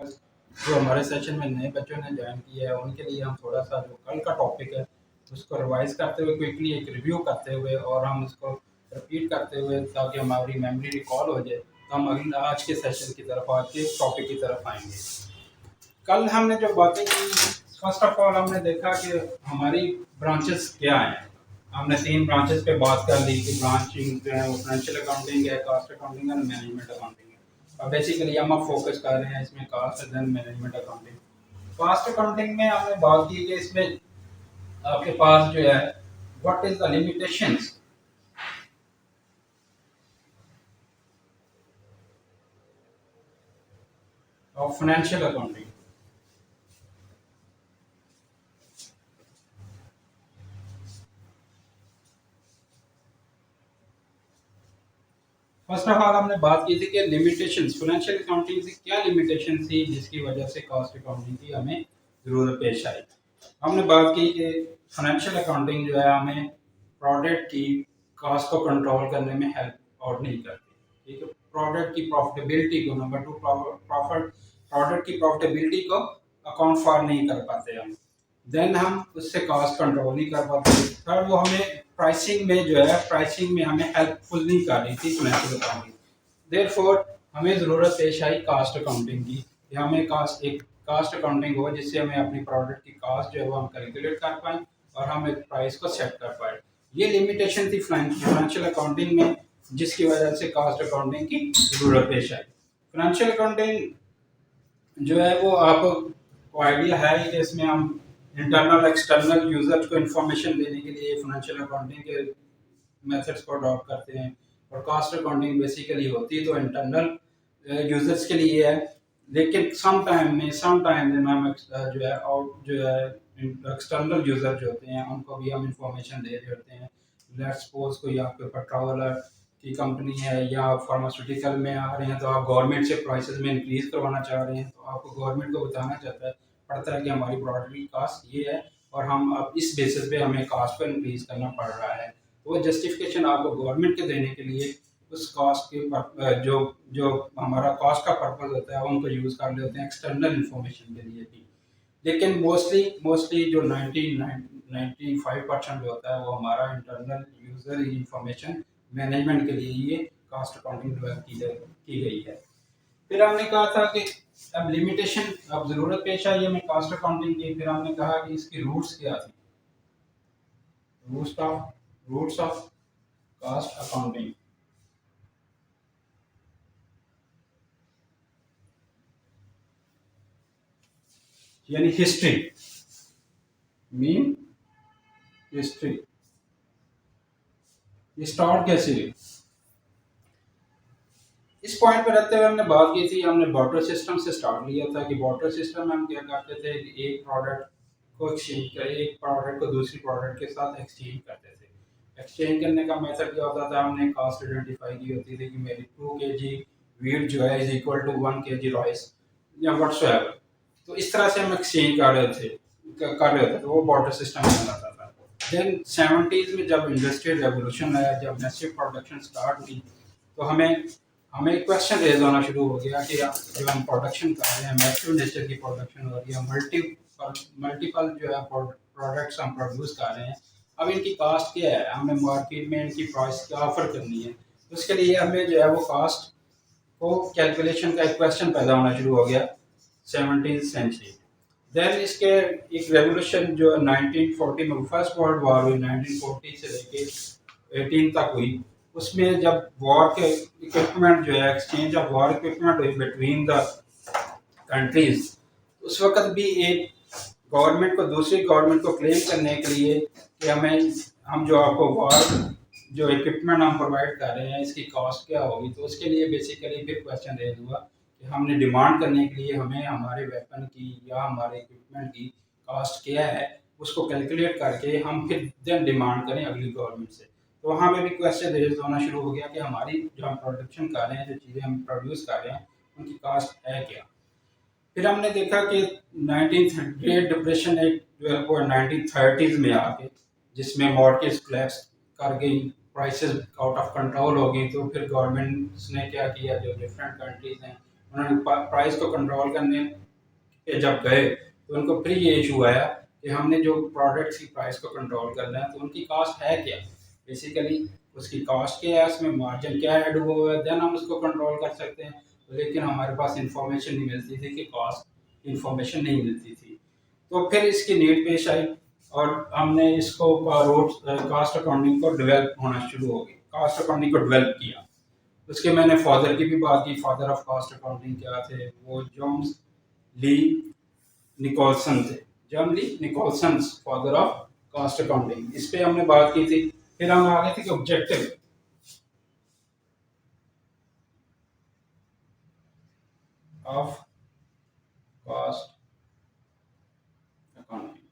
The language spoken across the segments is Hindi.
जो हमारे सेशन में नए बच्चों ने ज्वाइन किया है उनके लिए हम थोड़ा सा जो कल का टॉपिक है उसको रिवाइज करते हुए क्विकली एक रिव्यू करते हुए और हम उसको रिपीट करते हुए ताकि हमारी मेमोरी रिकॉल हो जाए, तो हम अगले आज के सेशन की तरफ आज के टॉपिक की तरफ आएंगे। कल हमने जो बातें की, फर्स्ट ऑफ ऑल हमने देखा कि हमारी ब्रांचेस क्या हैं। हमने 3 ब्रांचेस पे बात कर ली कि ब्रांचिंग जो है वो फाइनेंशियल अकाउंटिंग है, कॉस्ट अकाउंटिंग और मैनेजमेंट अकाउंटिंग है। अब बेसिकली हम अब फोकस कर रहे हैं इसमें cost and management accounting. Cost accounting में हमने बात की कि इसमें आपके पास जो है what is the limitations of financial accounting. First of all हमने बात की थी कि लिमिटेशंस फाइनेंशियल अकाउंटिंग से क्या लिमिटेशन थी जिसकी वजह से कॉस्ट अकाउंटिंग की हमें ज़रूरत पेश आई। हमने बात की कि फाइनेंशियल अकाउंटिंग जो है हमें प्रोडक्ट की कॉस्ट को कंट्रोल करने में हेल्प और नहीं करती। ठीक है, प्रोडक्ट की प्रॉफिटेबिलिटी को, नंबर 2 प्रॉफिट प्रोडक्ट की प्रॉफिटेबिलिटी को अकाउंट फॉर नहीं कर पाते हम। देन हम उससे कॉस्ट कंट्रोल नहीं कर पाते। थर्ड, वो हमें प्राइसिंग में जो है प्राइसिंग में हमें हेल्पफुल नहीं कर रही थी फाइनेंशियल अकाउंटिंग। देयरफॉर हमें ज़रूरत पेश आई कास्ट अकाउंटिंग की कि हमें कास्ट अकाउंटिंग हो जिससे हमें अपनी प्रोडक्ट की कास्ट जो है वो हम कैलकुलेट कर पाएँ और हम एक प्राइस को सेट कर पाए। ये लिमिटेशन थी फाइनेंशियल अकाउंटिंग में जिसकी वजह से कास्ट अकाउंटिंग की ज़रूरत पेश आई। फाइनेंशियल अकाउंटिंग जो है वो आपको आइडिया है कि इसमें हम इंटरनल एक्सटर्नल यूजर्स को इन्फॉर्मेशन देने के लिए फाइनेंशियल अकाउंटिंग के मेथड्स को अडॉप्ट करते हैं। और कॉस्ट अकाउंटिंग बेसिकली होती है तो इंटरनल यूजर्स के लिए है, लेकिन सम टाइम में हम जो है और जो है एक्सटर्नल यूजर जो होते हैं उनको भी हम इंफॉर्मेशन दे रहे होते हैं। लेट्स सपोज कोई आपके पेट्रोल की कंपनी है या फार्मास्यूटिकल में आ रहे हैं तो आप गवर्नमेंट से प्राइसेस में इंक्रीज करवाना चाह रहे हैं, तो आपको गवर्नमेंट को बताना चाहता है पड़ता है कि हमारी प्रोडक्ट की कास्ट ये है और हम अब इस बेसिस पे हमें कास्ट को इंक्रीज करना पड़ रहा है। तो वो जस्टिफिकेशन आपको गवर्नमेंट के देने के लिए उस कास्ट के जो जो हमारा कास्ट का पर्पज होता है उनको यूज़ कर लेते हैं एक्सटर्नल इंफॉर्मेशन के लिए भी। लेकिन मोस्टली जो 95% जो होता है वो हमारा इंटरनल यूजर इंफॉर्मेशन मैनेजमेंट के लिए ये कास्ट अकाउंटिंग डेवलप की गई है। फिर हमने कहा था कि अब लिमिटेशन अब ज़रूरत पेश आई हमें कास्ट अकाउंटिंग की। फिर हमने कहा कि इसकी रूट्स क्या थी, रूट्स ऑफ कास्ट अकाउंटिंग, यानी हिस्ट्री, मीन हिस्ट्री। ये स्टार्ट कैसे हुई, इस पॉइंट पर रहते हुए हमने बात की थी। हमने बार्टर सिस्टम से स्टार्ट लिया था कि बार्टर सिस्टम में हम क्या करते थे कि एक प्रोडक्ट को एक्सचेंज कर एक प्रोडक्ट को दूसरी प्रोडक्ट के साथ एक्सचेंज करते थे। एक्सचेंज करने का मेथड क्या होता था, हमने कास्ट आइडेंटिफाई की होती थी कि मेरी 2 kg वीट जो है is equal to 1 kg rice या व्हाटसोएवर। तो इस तरह से हम एक्सचेंज कर रहे थे तो वो बार्टर सिस्टम कहलाता था। देन 70s में जब इंडस्ट्रियल रेवोल्यूशन आया, जब मैसिव प्रोडक्शन स्टार्ट हुई, तो हमें एक क्वेश्चन रेज होना शुरू हो गया कि जो हम प्रोडक्शन कर रहे हैं मैसिव नेचर की प्रोडक्शन हो रही है, मल्टीपल जो है प्रोडक्ट्स हम प्रोड्यूस कर रहे हैं। अब इनकी कास्ट क्या है, हमें मार्केट में इनकी प्राइस क्या ऑफर करनी है। तो उसके लिए हमें जो है वो कास्ट को कैलकुलेशन का एक क्वेश्चन पैदा होना शुरू हो गया 17th सेंचुरी। देन इसके एक रेवोल्यूशन जो 1940 में फर्स्ट वर्ल्ड वॉर हुई, 1940 से लेके 18 तक हुई। उसमें जब वॉर के इक्विपमेंट जो है एक्सचेंज ऑफ वॉर इक्विपमेंट हुई बिटवीन द कंट्रीज, उस वक्त भी एक गवर्नमेंट को दूसरी गवर्नमेंट को क्लेम करने के लिए कि हम जो आपको वॉर जो इक्विपमेंट हम प्रोवाइड कर रहे हैं इसकी कॉस्ट क्या होगी, तो उसके लिए बेसिकली फिर क्वेश्चन रेज हुआ कि हमने डिमांड करने के लिए हमें हमारे वेपन की या हमारे इक्विपमेंट की कॉस्ट क्या है उसको कैलकुलेट करके हम फिर देन डिमांड करें अगली गवर्नमेंट से। तो वहाँ पे भी क्वेश्चन रेज होना शुरू हो गया कि हमारी जो हम प्रोडक्शन कर रहे हैं, जो चीज़ें हम प्रोड्यूस कर रहे हैं उनकी कॉस्ट है क्या। फिर हमने देखा कि 1938 डिप्रेशन एक जो है वो 1930s में आके जिसमें मॉर्गेज क्लैप्स कर गई, प्राइसेस आउट ऑफ कंट्रोल हो गई, तो फिर गवर्नमेंट्स ने क्या किया, जो डिफरेंट कंट्रीज हैं उन्होंने प्राइस को कंट्रोल करने के जब गए तो उनको फिर ये इशू आया कि हमने जो प्रोडक्ट्स की प्राइस को कंट्रोल करना है तो उनकी कॉस्ट है क्या, बेसिकली उसकी कॉस्ट क्या है, उसमें मार्जिन क्या ऐड हुआ है, देन हम उसको कंट्रोल कर सकते हैं। लेकिन हमारे पास इंफॉर्मेशन नहीं मिलती थी कि कॉस्ट इंफॉर्मेशन नहीं मिलती थी। तो फिर इसकी नीड पेश आई और हमने इसको रोड कॉस्ट अकाउंटिंग को डेवलप होना शुरू हो गई, कॉस्ट अकाउंटिंग को डेवलप किया। उसके मैंने फादर की भी बात की, फादर ऑफ कॉस्ट अकाउंटिंग क्या थे, वो जॉन्स ली निकोलसन थे, John Lee Nicholson, father of cost accounting. इस पे हमने बात की थी। फिर हम आ गए थे कि objective of cost accounting.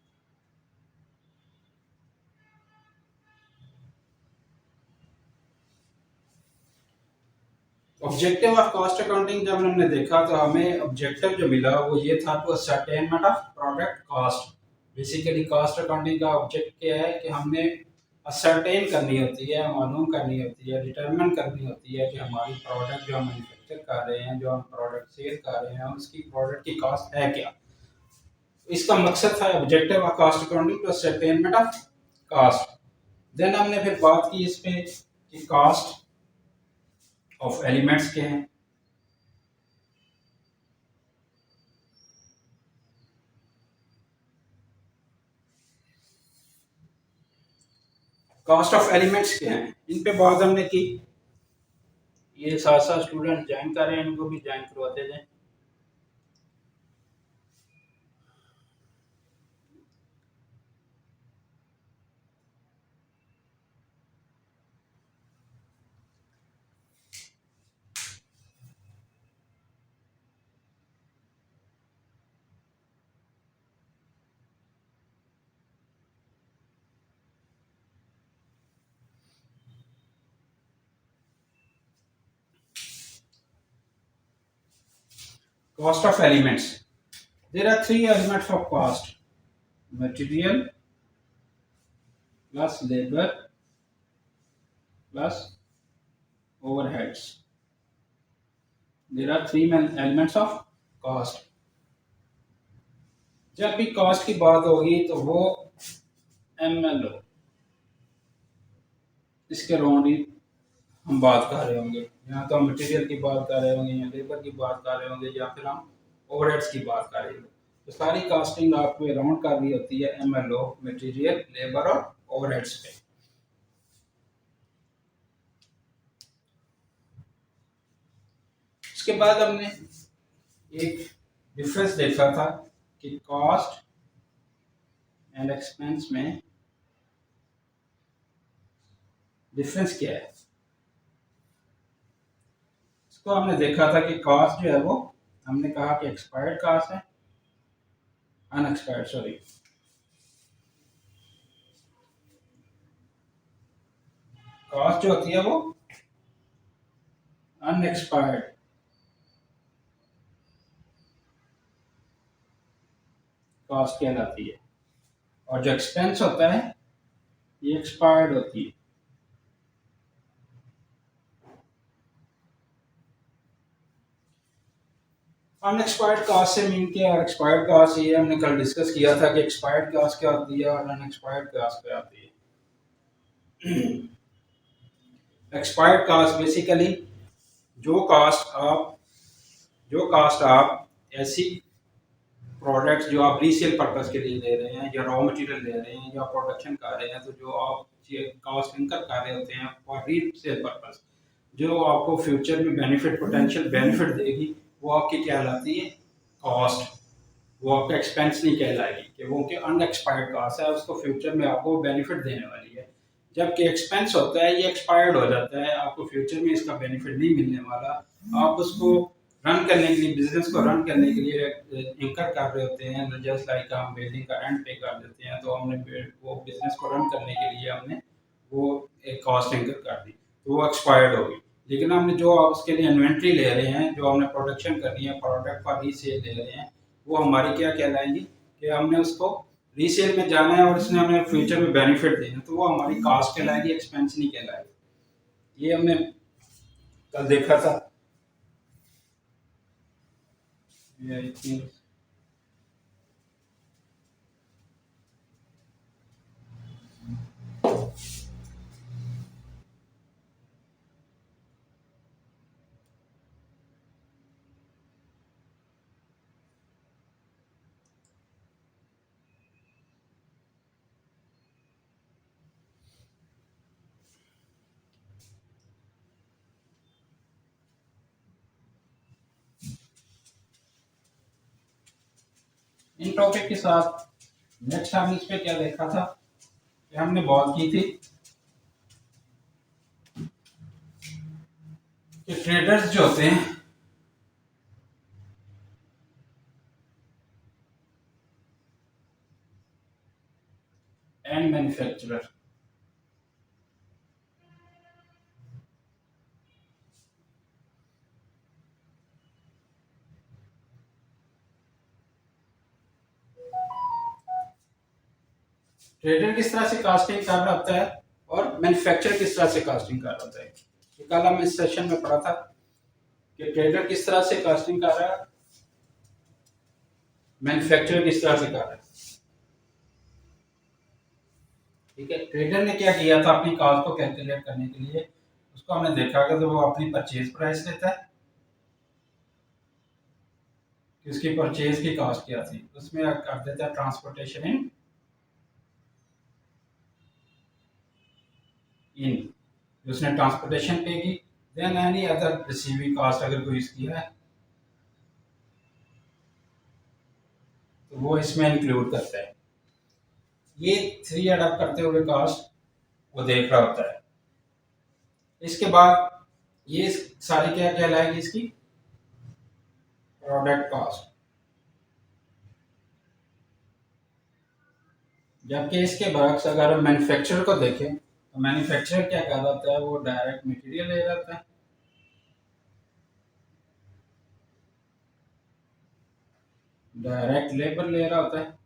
Objective of cost accounting जब हमने देखा तो हमें ऑब्जेक्टिव जो मिला वो ये था to ascertainment of product cost. Basically cost accounting का ऑब्जेक्ट क्या है कि हमने असरटेन करनी होती है, मालूम करनी होती है, डिटरमिन करनी होती है कि हमारी प्रोडक्ट जो हम मैन्युफैक्चर कर रहे हैं, जो हम प्रोडक्ट सेल कर रहे हैं, उसकी प्रोडक्ट की कॉस्ट है क्या। इसका मकसद था objective of cost accounting to ascertainment of cost. Then हमने फिर बात की इस पे कि कॉस्ट ऑफ एलिमेंट्स के हैं। कॉस्ट ऑफ एलिमेंट्स क्या हैं, इन पे बात हमने की। ये साथ साथ स्टूडेंट ज्वाइन कर रहे हैं, इनको भी ज्वाइन करवाते जाएं। Cost of elements. There are three elements of cost: material plus labor plus overheads. There are three elements of cost. जब भी कॉस्ट की बात होगी तो वो MLO इसके अराउंड ही हम बात कर रहे होंगे। यहाँ तो हम मटेरियल की बात कर रहे होंगे या लेबर की बात कर रहे होंगे या फिर हम ओवरहेड्स की बात कर रहे होंगे। तो सारी कास्टिंग आपको अराउंड कर रही होती है MLO, मटेरियल, लेबर और ओवरहेड्स पे। उसके बाद हमने एक डिफरेंस देखा था कि कॉस्ट एंड एक्सपेंस में डिफरेंस क्या है। इसको हमने देखा था कि कॉस्ट जो है वो हमने कहा कि एक्सपायर्ड कॉस्ट है, अनएक्सपायर्ड सॉरी कॉस्ट जो होती है वो अनएक्सपायर्ड कॉस्ट कहलाती है, और जो एक्सपेंस होता है ये एक्सपायर्ड होती है। अनएक्सपायर्ड कॉस्ट से मीन क्या है, एक्सपायर्ड कॉस्ट ये हमने कल डिस्कस किया था कि एक्सपायर्ड कॉस्ट क्या होती है और अनएक्सपायर्ड कॉस्ट क्या होती है। एक्सपायर्ड कॉस्ट बेसिकली जो कास्ट आप ऐसी प्रोडक्ट्स जो आप रीसेल पर्पस के लिए ले रहे हैं या रॉ मटेरियल ले रहे हैं या प्रोडक्शन कर रहे हैं, तो जो आप कॉस्ट इनकर कर रहे होते हैं फॉर रीसेल पर्पस, जो आपको फ्यूचर में बेनिफिट पोटेंशियल बेनिफिट देगी, वो आपकी क्या कहलाती है, कॉस्ट। वो आपका एक्सपेंस नहीं कहलाएगी कि वो उनके अनएक्सपायर्ड कॉस्ट है, उसको फ्यूचर में आपको बेनिफिट देने वाली है। जबकि एक्सपेंस होता है ये एक्सपायर्ड हो जाता है, आपको फ्यूचर में इसका बेनिफिट नहीं मिलने वाला। आप उसको रन करने के लिए, बिजनेस को रन करने के लिए इंकर कर रहे होते हैं। जस्ट लाइक हम बिल्डिंग का रेंट पे कर देते हैं, तो हमने वो बिजनेस को रन करने के लिए हमने वो एक कॉस्ट इंकर कर दी, तो वो एक्सपायर्ड होगी। लेकिन हमने जो आप उसके लिए इन्वेंट्री ले रहे हैं, जो हमने प्रोडक्शन करनी है, प्रोडक्ट का रीसेल ले रहे हैं, वो हमारी क्या कहलाएंगी कि हमने उसको रीसेल में जाना है और इसने हमें फ्यूचर में बेनिफिट देना, तो वो हमारी कॉस्ट कहलाएगी, एक्सपेंस नहीं कहलाएगी। ये हमने कल देखा था। ये आई थिंक इन टॉपिक के साथ नेक्स्ट हमने इस पे क्या देखा था कि हमने बात की थी कि ट्रेडर्स जो होते हैं एंड मैन्युफैक्चरर, ट्रेडर किस तरह से कास्टिंग कर रहा होता है और मैन्युफैक्चरर किस तरह से कास्टिंग कर रहा होता है। ये कल हम इस सेशन में पढ़ा था कि ट्रेडर किस तरह से कास्टिंग कर रहा है, मैन्युफैक्चरर किस तरह से कर रहा है। ठीक है, ट्रेडर ने क्या किया था अपनी कॉस्ट को कैलकुलेट करने के लिए, उसको हमने देखा कि तो वो अपनी परचेज प्राइस लेता है कि उसकी परचेज की कॉस्ट क्या थी, उसमें कर देता है ट्रांसपोर्टेशन इन उसने ट्रांसपोर्टेशन पे की, then any other receiving cost अगर कोई इसकी है तो वो इसमें इंक्लूड करता है। ये थ्री एडअप करते हुए कॉस्ट वो देख रहा होता है। इसके बाद ये सारी क्या कहलाएगी इसकी प्रोडक्ट कॉस्ट। जबकि इसके बरक्स अगर हम मैन्युफैक्चरर को देखें तो मैन्युफैक्चरर क्या कर रहा है, वो डायरेक्ट मटेरियल ले रहा है, डायरेक्ट लेबर ले रहा होता है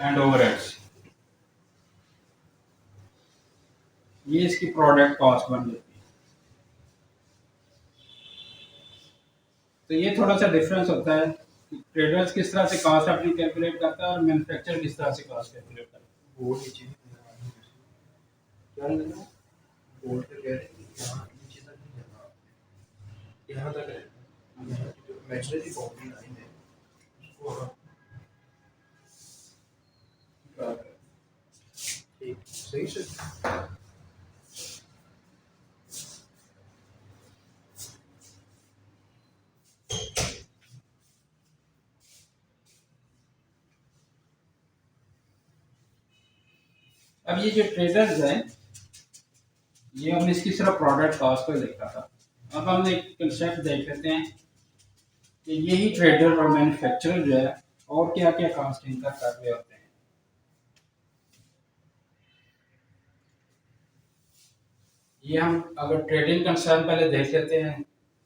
एंड ओवरहेड्स। ये इसकी प्रोडक्ट कॉस्ट बन जाती है। तो ये थोड़ा सा डिफरेंस होता है कि ट्रेडर्स किस तरह से कॉस्ट अपनी कैलकुलेट करता है और मैन्युफैक्चरर किस तरह से कॉस्ट कैलकुलेट करता है। बोर्ड नीचे क्या लगा, बोर्ड पे कह रहे हैं कि यहाँ नीचे तक नहीं जाना, यहाँ तक है, यहाँ की जो मैचुरिटी बाउंड्री लाइन है उसको हम ठीक सही से। अब ये जो ट्रेडर्स हैं, ये हमने इसकी सिर्फ प्रोडक्ट कॉस्ट को देखा था। अब हम एक कंसेप्ट देख लेते हैं कि यही ट्रेडर और मैन्युफैक्चरर जो है और क्या क्या कॉस्ट इनका कर रहे होते हैं। ये हम अगर ट्रेडिंग कंसर्न पहले देख लेते हैं,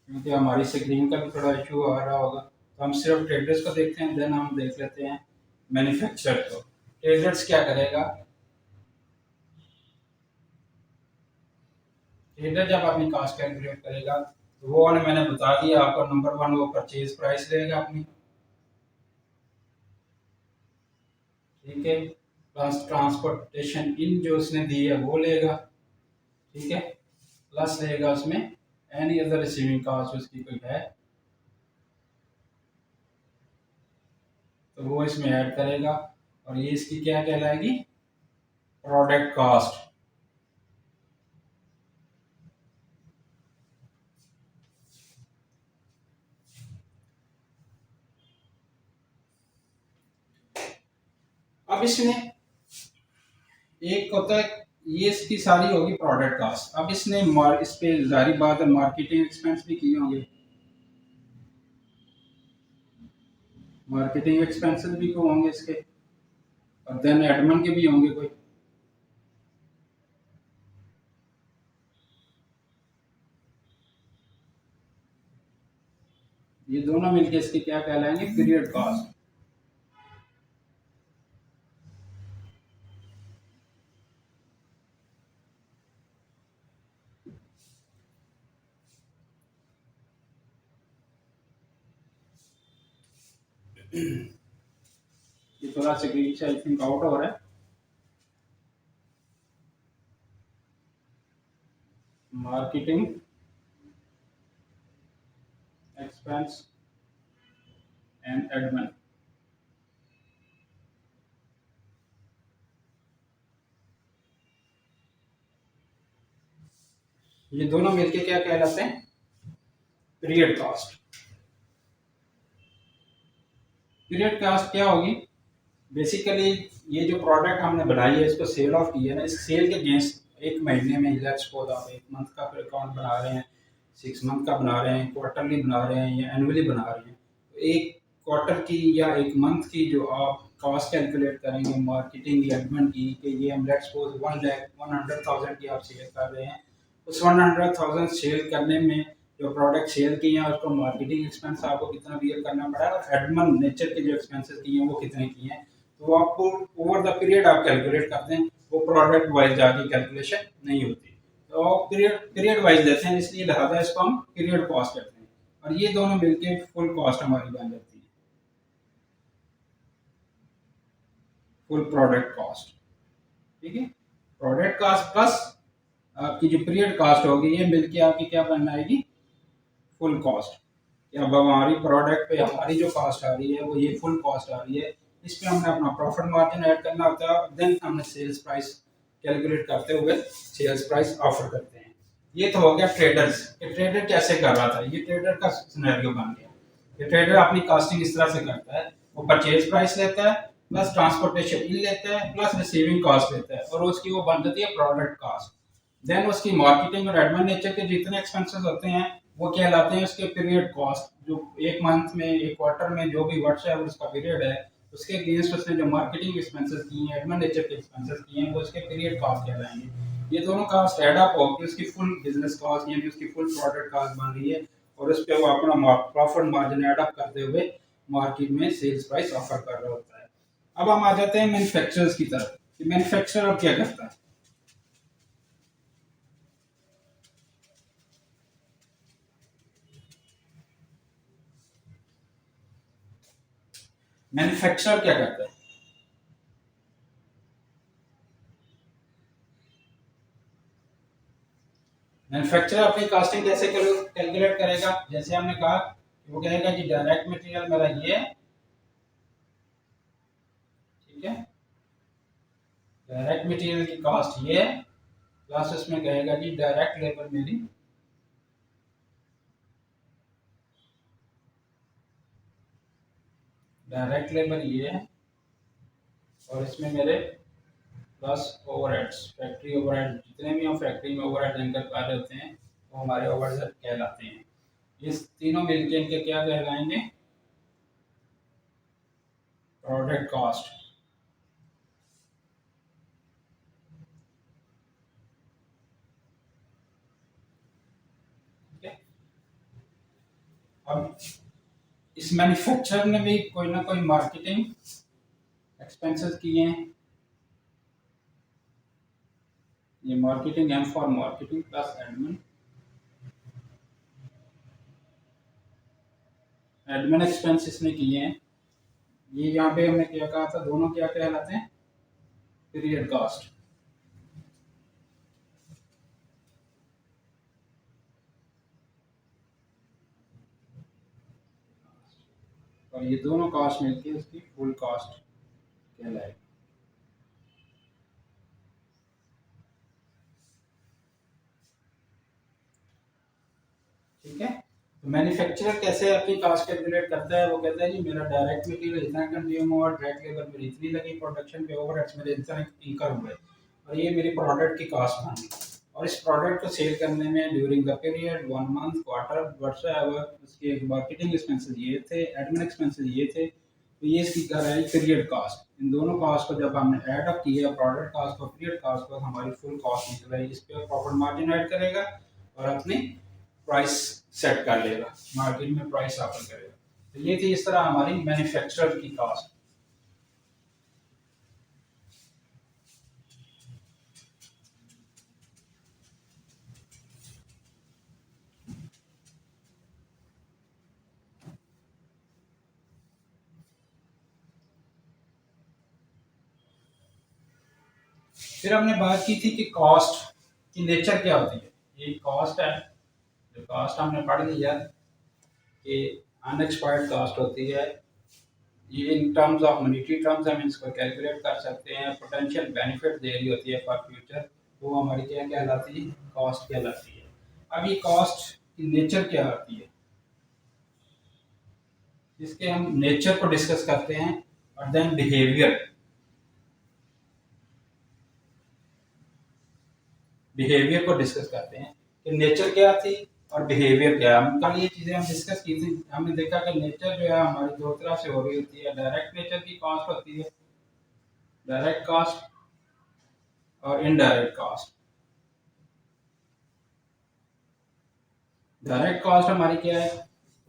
क्योंकि हमारी स्क्रीन का भी थोड़ा इशू आ रहा होगा, तो हम सिर्फ ट्रेडर्स को देखते हैं, देन हम देख लेते हैं मैन्युफैक्चरर को। ट्रेडर्स क्या करेगा, ट्रेडर जब अपनी कॉस्ट कैलकुलेट करेगा तो वो मैंने बता दिया आपको, नंबर वन वो परचेज प्राइस लेगा अपनी, ठीक है, प्लस ट्रांसपोर्टेशन इन जो उसने दी है वो लेगा, ठीक है, प्लस लेगा उसमें एनी अदर रिसीविंग कॉस्ट उसकी कोई है तो वो इसमें ऐड करेगा, और ये इसकी क्या कहलाएगी प्रोडक्ट कॉस्ट। अब इसमें एक होता है, ये इसकी सारी होगी प्रोडक्ट कॉस्ट। अब इसने इस पे जारी बात है मार्केटिंग एक्सपेंस भी किए होंगे, मार्केटिंग एक्सपेंसेस भी को होंगे इसके, और देन एडमिन के भी होंगे कोई। ये दोनों मिलके इसके क्या कहलाएंगे पीरियड कॉस्ट। ये थोड़ा स्क्रीन से आई थिंक आउट हो रहा है। Marketing expense and admin. ये दोनों मिलके क्या कहलाते हैं? Period cost. पीरियड कॉस्ट क्या होगी? बेसिकली ये जो प्रोडक्ट हमने बनाई है, इसको सेल ऑफ की है ना, इस सेल के अगेंस्ट एक महीने में, लेट्स सपोज आप एक मंथ का अकाउंट बना रहे हैं, 6 मंथ का बना रहे हैं, क्वार्टरली बना रहे हैं या एनुअली बना रहे हैं, तो एक क्वार्टर की या एक मंथ की जो आप कॉस्ट कैलकुलेट करेंगे मार्केटिंग या एडमिन की, कि ये हम लेट्स सपोज 1,00,000 की आप सेल कर रहे हैं, उस 100,000 सेल करने में जो प्रोडक्ट सेल किए हैं उसको मार्केटिंग एक्सपेंस आपको कितना बियर करना पड़ा है, और एडमिन नेचर के जो एक्सपेंसेस किए हैं वो कितने किए हैं, तो आपको ओवर द पीरियड आप कैलकुलेट करते हैं, वो प्रोडक्ट वाइज जाके कैलकुलेशन नहीं होती, तो पीरियड पीरियड वाइज देते हैं, इसलिए लिहाजा इसको हम पीरियड कॉस्ट कहते हैं, और ये दोनों मिलके फुल कॉस्ट हमारी बन जाती है, फुल प्रोडक्ट कॉस्ट। ठीक है, प्रोडक्ट कॉस्ट प्लस आपकी जो पीरियड कॉस्ट होगी, ये मिलके आपकी क्या बन आएगी? Full cost. या अब हमारी प्रोडक्ट पे हमारी जो कॉस्ट आ रही है वो ये फुल कॉस्ट आ रही है, इस पे हमने अपना प्रॉफिट मार्जिन ऐड करना होता है, देन हमने सेल्स प्राइस कैलकुलेट करते हुए सेल्स प्राइस ऑफर करते हैं। ये तो हो गया ट्रेडर्स कि ट्रेडर कैसे कर रहा था, ये ट्रेडर का सिनेरियो बन गया। ये ट्रेडर अपनी कॉस्टिंग इस तरह से करता है, वो परचेज प्राइस लेता है, प्लस ट्रांसपोर्टेशन इन लेता है, प्लस रिसीविंग कॉस्ट लेता है, और उसकी वो बन जाती है प्रोडक्ट कॉस्ट। देन उसकी मार्केटिंग और एडमिन नेचर के जितने एक्सपेंसेस होते हैं वो कहलाते हैं उसके पीरियड कॉस्ट, जो एक मंथ में एक क्वार्टर में जो भी व्हाट्स है उसका पीरियड है, उसके अगेंस्ट उसने जो मार्केटिंग एक्सपेंसेस किए हैं, एडमिन नेचर के एक्सपेंसेस किए हैं, वो उसके पीरियड कॉस्ट कहलाएंगे। ये दोनों कॉस्ट ऐड अप होकर उसकी फुल बिजनेस कॉस्ट यानी उसकी फुल प्रोडक्ट कॉस्ट बन रही है, और उस पर वो अपना प्रॉफिट मार्जिन ऐड अप करते हुए मार्केट में सेल्स प्राइस ऑफर कर रहा होता है। अब हम आ जाते हैं मैन्युफैक्चरर्स की तरफ कि मैन्युफैक्चरर अब क्या करता है। मैन्युफैक्चरर क्या करता है? मैन्युफैक्चरर अपनी कॉस्टिंग कैसे कैलकुलेट करेगा? जैसे हमने कहा कि वो कहेगा कि डायरेक्ट मटेरियल मेरा ये है, ठीक है, डायरेक्ट मटेरियल की कॉस्ट ये है, प्लस उसमें कहेगा कि डायरेक्ट लेबर मेरी डायरेक्ट लेबर ये है, और इसमें मेरे प्लस ओवरहेड्स, फैक्ट्री ओवरहेड जितने भी हम फैक्ट्री में ओवरहेड इनकर कर रहे होते हैं वो हमारे ओवरहेड कहलाते हैं। ये तीनों मिलके इनके क्या कहलाएंगे? Product cost. ठीक है, अब इस मैन्युफैक्चरर ने भी कोई ना कोई मार्केटिंग एक्सपेंसेस किए हैं, ये marketing M for marketing plus admin, admin expense इसने किए हैं। ये यहाँ पे हमने क्या कहा था, दोनों क्या कहलाते हैं? Period cost. और ये दोनों कॉस्ट मिलके उसकी फुल कॉस्ट कहलाएगी। ठीक है, तो मैन्युफैक्चरर कैसे अपनी कॉस्ट कैलकुलेट करता है? वो कहता है जी मेरा डायरेक्ट मटेरियल इतना कंज्यूम हुआ, डायरेक्ट लेबर मेरी इतनी लगी, प्रोडक्शन पे ओवरहेड्स मेरे इतना इंकर हुए, और ये मेरी प्रोडक्ट की कॉस्ट बनी, और इस प्रोडक्ट को सेल करने में during the period 1 month quarter whatsoever उसके मार्केटिंग एक्सपेंसेस ये थे, एडमिन एक्सपेंसेस ये थे, तो ये इसकी कर रहा है पीरियड कॉस्ट। इन दोनों कॉस्ट को जब हमने ऐड अप किया, प्रोडक्ट कॉस्ट को पीरियड कॉस्ट को, हमारी फुल कॉस्ट निकल रही है, इस पर प्रॉफिट मार्जिन ऐड करेगा और अपनी प्राइस सेट कर लेगा, मार्केट में प्राइस ऑफर करेगा। तो ये थी इस तरह हमारी मैन्युफैक्चरर की कॉस्ट। फिर हमने बात की थी कि कॉस्ट की नेचर क्या होती है। ये कॉस्ट है, जो कॉस्ट हमने पढ़ लिया कि अनएक्सपायर्ड कॉस्ट होती है। ये in terms of monetary terms हम इसको कैलकुलेट कर सकते हैं। पोटेंशियल बेनिफिट दे रही होती है फॉर फ्यूचर, वो हमारी क्या कहलाती है, कॉस्ट कहलाती है। अब ये कॉस्ट की नेचर क्या होती है, इसके हम नेचर को डिस्कस करते हैं और देन बिहेवियर। बिहेवियर को डिस्कस करते हैं कि नेचर क्या थी और बिहेवियर क्या है। कल ये चीज़ें हम डिस्कस की थी, हमने देखा कि नेचर जो है हमारी दो तरह से हो रही होती है। डायरेक्ट नेचर की कॉस्ट होती है, डायरेक्ट कॉस्ट, और इनडायरेक्ट कॉस्ट। डायरेक्ट कॉस्ट हमारी क्या है,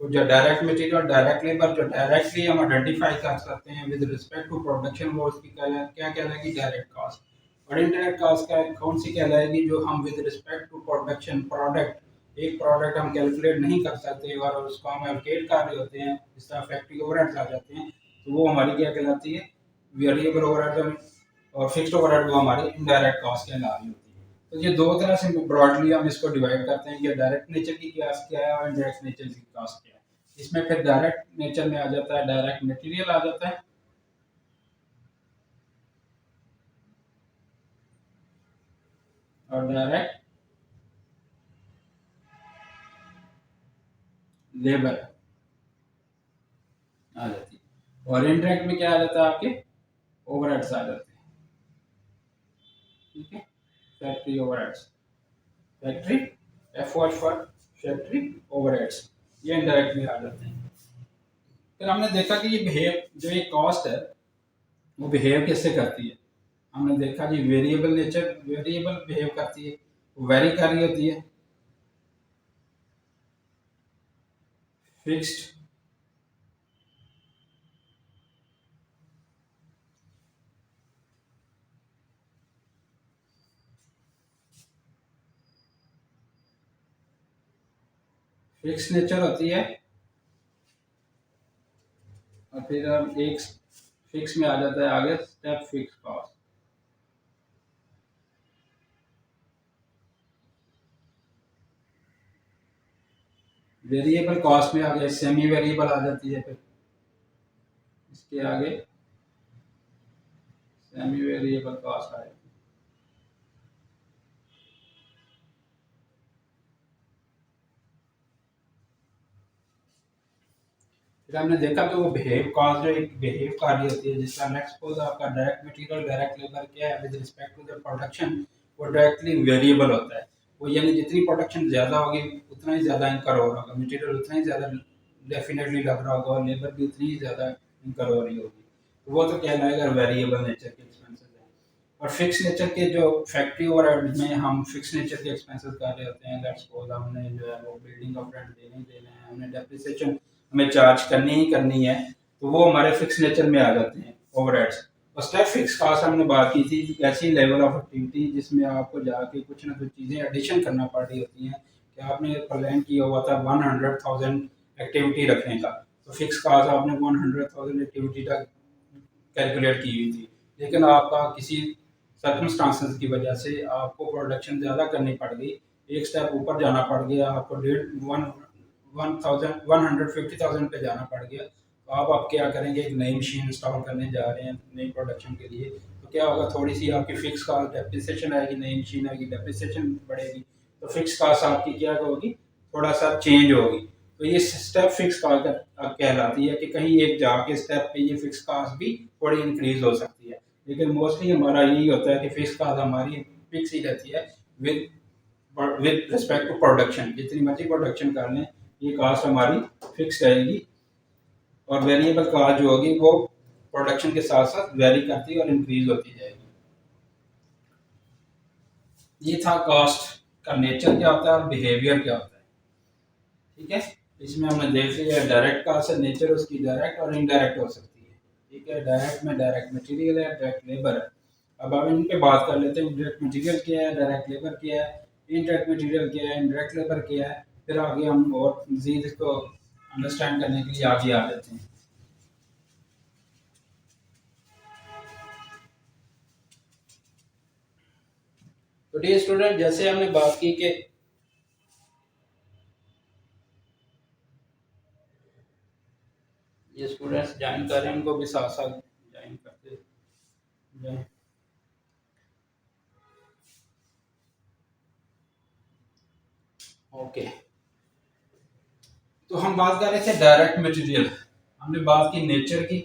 तो जो डायरेक्ट मटेरियल, डायरेक्ट लेबर जो डायरेक्टली हम आइडेंटिफाई कर सकते हैं विद रिस्पेक्ट टू प्रोडक्शन, वो उसकी क्या कहलाएगी, डायरेक्ट कॉस्ट। और इनडायरेक्ट कॉस्ट का कौन सी कहलाएगी, जो हम with respect to production, product एक प्रोडक्ट हम कैलकुलेट नहीं कर सकते और उसको हम एलोकेट कर रहे होते हैं, जिस तरह फैक्ट्री ओवरहेड्स आ जाते हैं, तो वो हमारी क्या कहलाती है, वेरिएबल ओवरहेड्स, और फिक्स्ड ओवरहेड वो हमारी इनडायरेक्ट कॉस्ट कहला रही होती है। तो ये दो तरह से ब्रॉडली हम इसको डिवाइड करते हैं कि डायरेक्ट नेचर की कॉस्ट क्या है और इनडायरेक्ट नेचर की कॉस्ट क्या है। इसमें फिर डायरेक्ट नेचर में आ जाता है डायरेक्ट मटेरियल आ जाता है, और डायरेक्ट लेबर आ जाती है, और इनडायरेक्ट में क्या आ जाता है, आपके ओवरहेड्स आ जाते हैं। ठीक है, factory overheads, factory F watch for factory overheads, ये इनडायरेक्ट में आ जाते हैं। फिर हमने देखा कि ये बिहेव, जो ये कॉस्ट है वो बिहेव कैसे करती है। हमने देखा जी वेरिएबल नेचर, वेरिएबल बिहेव करती है, वेरी कर रही होती है। फिक्स्ड फिक्स नेचर होती है, और फिर हम एक फिक्स में आ जाता है आगे step fix cost. Variable cost में आगे सेमी वेरिएबल आ जाती है, फिर इसके आगे सेमी वेरिएबल कॉस्ट आएगी। फिर हमने देखा कि वो बिहेव कॉस्ट जो एक बिहेव कर रही होती है, जिसका नेक्स्ट सपोज आपका डायरेक्ट मटेरियल, डायरेक्ट लेबर क्या है with respect to the production, वो डायरेक्टली वेरिएबल होता है। वो यानी जितनी प्रोडक्शन ज़्यादा होगी उतना ही ज़्यादा इनकर हो रहा होगा, मटेरियल उतना ही ज़्यादा डेफिनेटली लग रहा होगा, और लेबर भी उतनी ही ज़्यादा इनकर हो रही होगी, तो वो तो कहलाएगा वेरिएबल नेचर के एक्सपेंसेस है। और फिक्स नेचर के जो फैक्ट्री ओवरहेड में हम फिक्स नेचर के एक्सपेंसेस कर रहे होते हैं, लेट्स सपोज हमने जो है वो बिल्डिंग का रेंट देने ही देना है, हमने डेप्रिसिएशन हमें चार्ज करनी ही करनी है, तो वो हमारे फिक्स नेचर में आ जाते हैं ओवरहेड्स। और स्टेप फिक्स कास्ट हमने बात की थी, ऐसी लेवल ऑफ एक्टिविटी जिसमें आपको जाके कुछ ना कुछ चीज़ें एडिशन करना पड़ रही होती हैं, कि आपने प्लान किया हुआ था 100,000 एक्टिविटी रखने का, तो फिक्स कास्ट आपने 100,000 एक्टिविटी तक कैलकुलेट की हुई थी, लेकिन आपका किसी सर्कमस्टांसेस की वजह से आपको प्रोडक्शन ज़्यादा करनी पड़ गई, एक स्टेप ऊपर जाना पड़ गया, आपको 150,000 पे जाना पड़ गया, तो आप अब क्या करेंगे, एक नई मशीन इंस्टॉल करने जा रहे हैं नई प्रोडक्शन के लिए, तो क्या होगा, थोड़ी सी आपकी फिक्स कास्ट डेप्रिसिएशन आएगी, नई मशीन आएगी, डेप्रिसिएशन बढ़ेगी, तो फिक्स कास्ट आपकी क्या होगी, थोड़ा सा चेंज होगी। तो ये स्टेप फिक्स कास्ट कहलाती है, कि कहीं एक जाके स्टेप पे ये फिक्स कास्ट भी थोड़ी इंक्रीज हो सकती है, लेकिन मोस्टली हमारा यही होता है कि फिक्स कास्ट हमारी फिक्स ही रहती है with with respect to production, जितनी मर्जी प्रोडक्शन कर लें ये कास्ट हमारी फिक्स रहेगी, और वेरिएबल कास्ट जो होगी वो प्रोडक्शन के साथ साथ वेरी करती है और इंक्रीज होती जाएगी। ये था कॉस्ट का नेचर क्या होता है और बिहेवियर क्या होता है। ठीक है, इसमें हमने देख लिया डायरेक्ट कास्ट है, नेचर उसकी डायरेक्ट और इनडायरेक्ट हो सकती है। ठीक है, डायरेक्ट में डायरेक्ट मटेरियल है, डायरेक्ट लेबर है। अब हम इन पे बात कर लेते हैं, डायरेक्ट मटेरियल क्या है, डायरेक्ट लेबर क्या है, इनडायरेक्ट मटेरियल क्या है, इनडायरेक्ट लेबर क्या है, फिर आगे हम और मजीद इसको अंडरस्टैंड करने के लिए आगे आ जाते हैं। तो डियर स्टूडेंट, जैसे हमने बात की कि ये स्टूडेंट्स ज्वाइन कर रहे हैं, उनको भी साथ साथ ज्वाइन करते जाएं। ओके, तो हम बात कर रहे थे डायरेक्ट मटेरियल। हमने बात की नेचर की,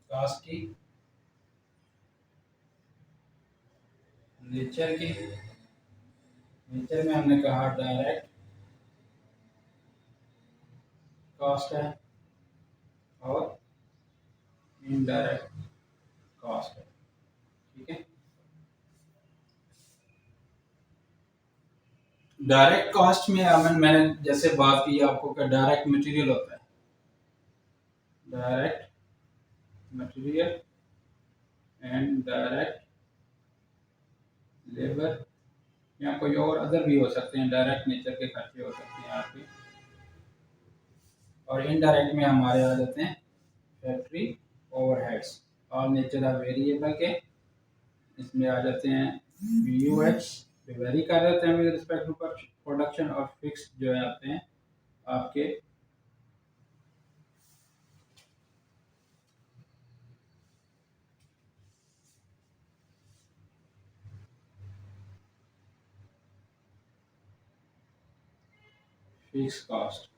कास्ट की, नेचर की। नेचर में हमने कहा डायरेक्ट कास्ट है और इनडायरेक्ट कास्ट है। ठीक है, डायरेक्ट कास्ट में मैंने जैसे बात की आपको कि डायरेक्ट मटेरियल होता है, direct material and direct labour, या कोई और अदर भी हो सकते हैं, डायरेक्ट नेचर के खर्चे हो सकते हैं आपके। और इनडायरेक्ट में हमारे आ जाते हैं फैक्ट्री ओवरहेड्स और नेचर ऑफ वेरिएबल के, इसमें आ जाते हैं यूएच जो वेरी कर रहे हैं विद रिस्पेक्ट टू प्रोडक्शन, और फिक्स जो है आते हैं आपके फिक्स कॉस्ट।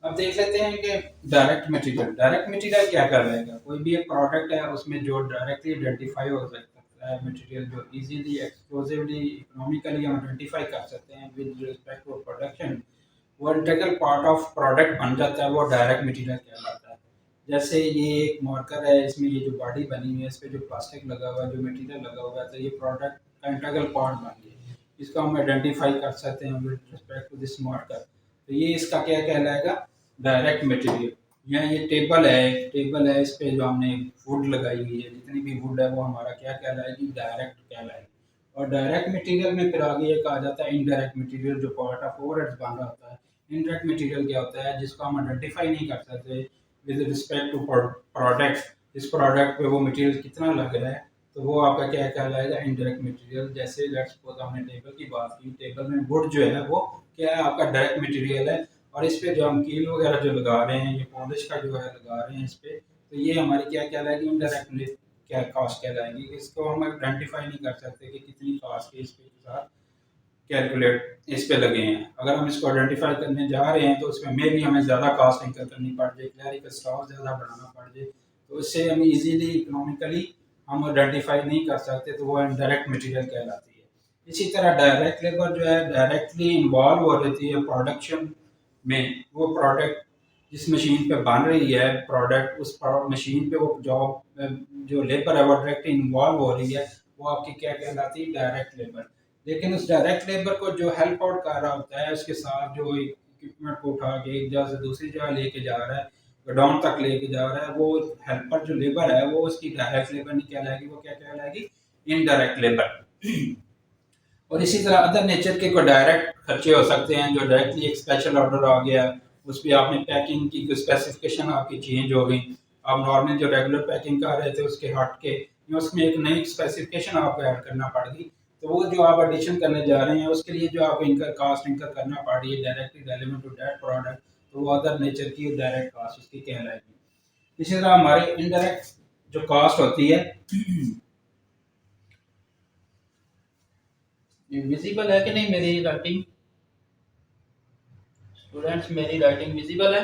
अब देख लेते हैं कि डायरेक्ट मटेरियल क्या कर रहेगा। कोई भी एक प्रोडक्ट है उसमें जो डायरेक्टली आइडेंटिफाई हो सकता है मटेरियल, जो इजीली एक्सक्लूसिवली इकोनॉमिकली हम आइडेंटिफाई कर सकते हैं विद रिस्पेक्ट टू प्रोडक्शन, वो इंटीग्रल पार्ट ऑफ प्रोडक्ट बन जाता है, वो डायरेक्ट मटेरियल कहलाता है। जैसे ये एक मार्कर है, इसमें ये जो बॉडी बनी हुई है, इस पे जो प्लास्टिक लगा हुआ है, जो मटेरियल लगा हुआ है, तो ये प्रोडक्ट का इंटीग्रल पार्ट बन गया। इसको हम आइडेंटिफाई कर सकते हैं with respect to this marker. तो ये इसका क्या कहलाएगा, डायरेक्ट मटेरियल। यहाँ ये टेबल है, इस पे जो हमने वुड लगाई हुई है, जितनी भी वुड है वो हमारा क्या कहलाएगी, डायरेक्ट कहलाएगी। और डायरेक्ट मटेरियल में फिर आगे ये कहा जाता है इनडायरेक्ट मटेरियल, जो पार्ट ऑफ ओवरहेड्स बन रहा होता है। इनडायरेक्ट मटेरियल क्या होता है, जिसको हम आइडेंटिफाई नहीं कर सकते विद रिस्पेक्ट टू प्रोडक्ट, इस प्रोडक्ट पे वो मटेरियल कितना लग रहा है, तो वो आपका क्या कहलाएगा, इनडायरेक्ट मटेरियल। जैसे लेट्स सपोज हमने टेबल की बात की, टेबल में वुड जो है वो क्या है, आपका डायरेक्ट मटेरियल है। और इस पे जो हम कील वगैरह जो लगा रहे हैं, ये पॉलिश का जो है लगा रहे हैं इस पे, तो ये हमारी क्या कहलाएगी, इनडायरेक्टली क्या कॉस्ट कहलाएगी। इसको हम आइडेंटिफाई नहीं कर सकते कि कितनी कॉस्ट इस पे के साथ कैलकुलेट इस पे लगे हैं। अगर हम इसको आइडेंटिफाई करने जा रहे हैं तो उसमें मे भी हमें ज़्यादा कॉस्ट इंकर करनी पड़ जाए, क्लैरिकल स्टॉक ज़्यादा बढ़ाना पड़ जाए, तो इससे हम इजीली इकोनॉमिकली हम आइडेंटिफाई नहीं कर सकते, तो वो इनडायरेक्ट मटेरियल कहलाती है। इसी तरह डायरेक्ट लेबर जो है डायरेक्टली इन्वॉल्व हो रहती है प्रोडक्शन में। वो प्रोडक्ट जिस मशीन पे बन रही है प्रोडक्ट, उस मशीन पे वो जॉब जो लेबर है वो डायरेक्ट इन्वॉल्व हो रही है, वो आपकी क्या कहलाती है, डायरेक्ट लेबर। लेकिन उस डायरेक्ट लेबर को जो हेल्प आउट कर रहा होता है, उसके साथ जो इक्विपमेंट को उठा के एक जगह से दूसरी जगह लेके जा रहा है, गोडाउन तक लेके जा रहा है, वो हेल्पर जो लेबर है वो उसकी डायरेक्ट लेबर नहीं कहलाएगी, वो क्या कहलाएगी, इनडायरेक्ट लेबर। और इसी तरह अदर नेचर के कोई डायरेक्ट खर्चे हो सकते हैं, जो डायरेक्टली एक स्पेशल ऑर्डर आ गया, उस पर आपने पैकिंग की कोई स्पेसिफिकेशन आपकी चेंज हो गई, आप नॉर्मल जो रेगुलर पैकिंग कर रहे थे उसके हट के उसमें एक नई स्पेसिफिकेशन आपको ऐड करना पड़ गई, तो वो जो आप एडिशन करने जा रहे हैं उसके लिए जो आपको इनकर कास्ट इनकर करना पड़ रही है directly relevant to that product, तो वो अदर नेचर की डायरेक्ट कास्ट उसकी कहलाएगी। इसी तरह हमारे इनडायरेक्ट जो कास्ट होती है, विजिबल है कि नहीं मेरी राइटिंग, स्टूडेंट्स मेरी राइटिंग विजिबल है?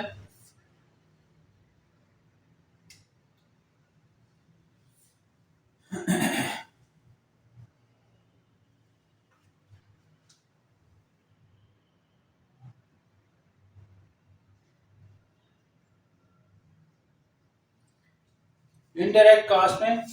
इनडायरेक्ट कास्ट में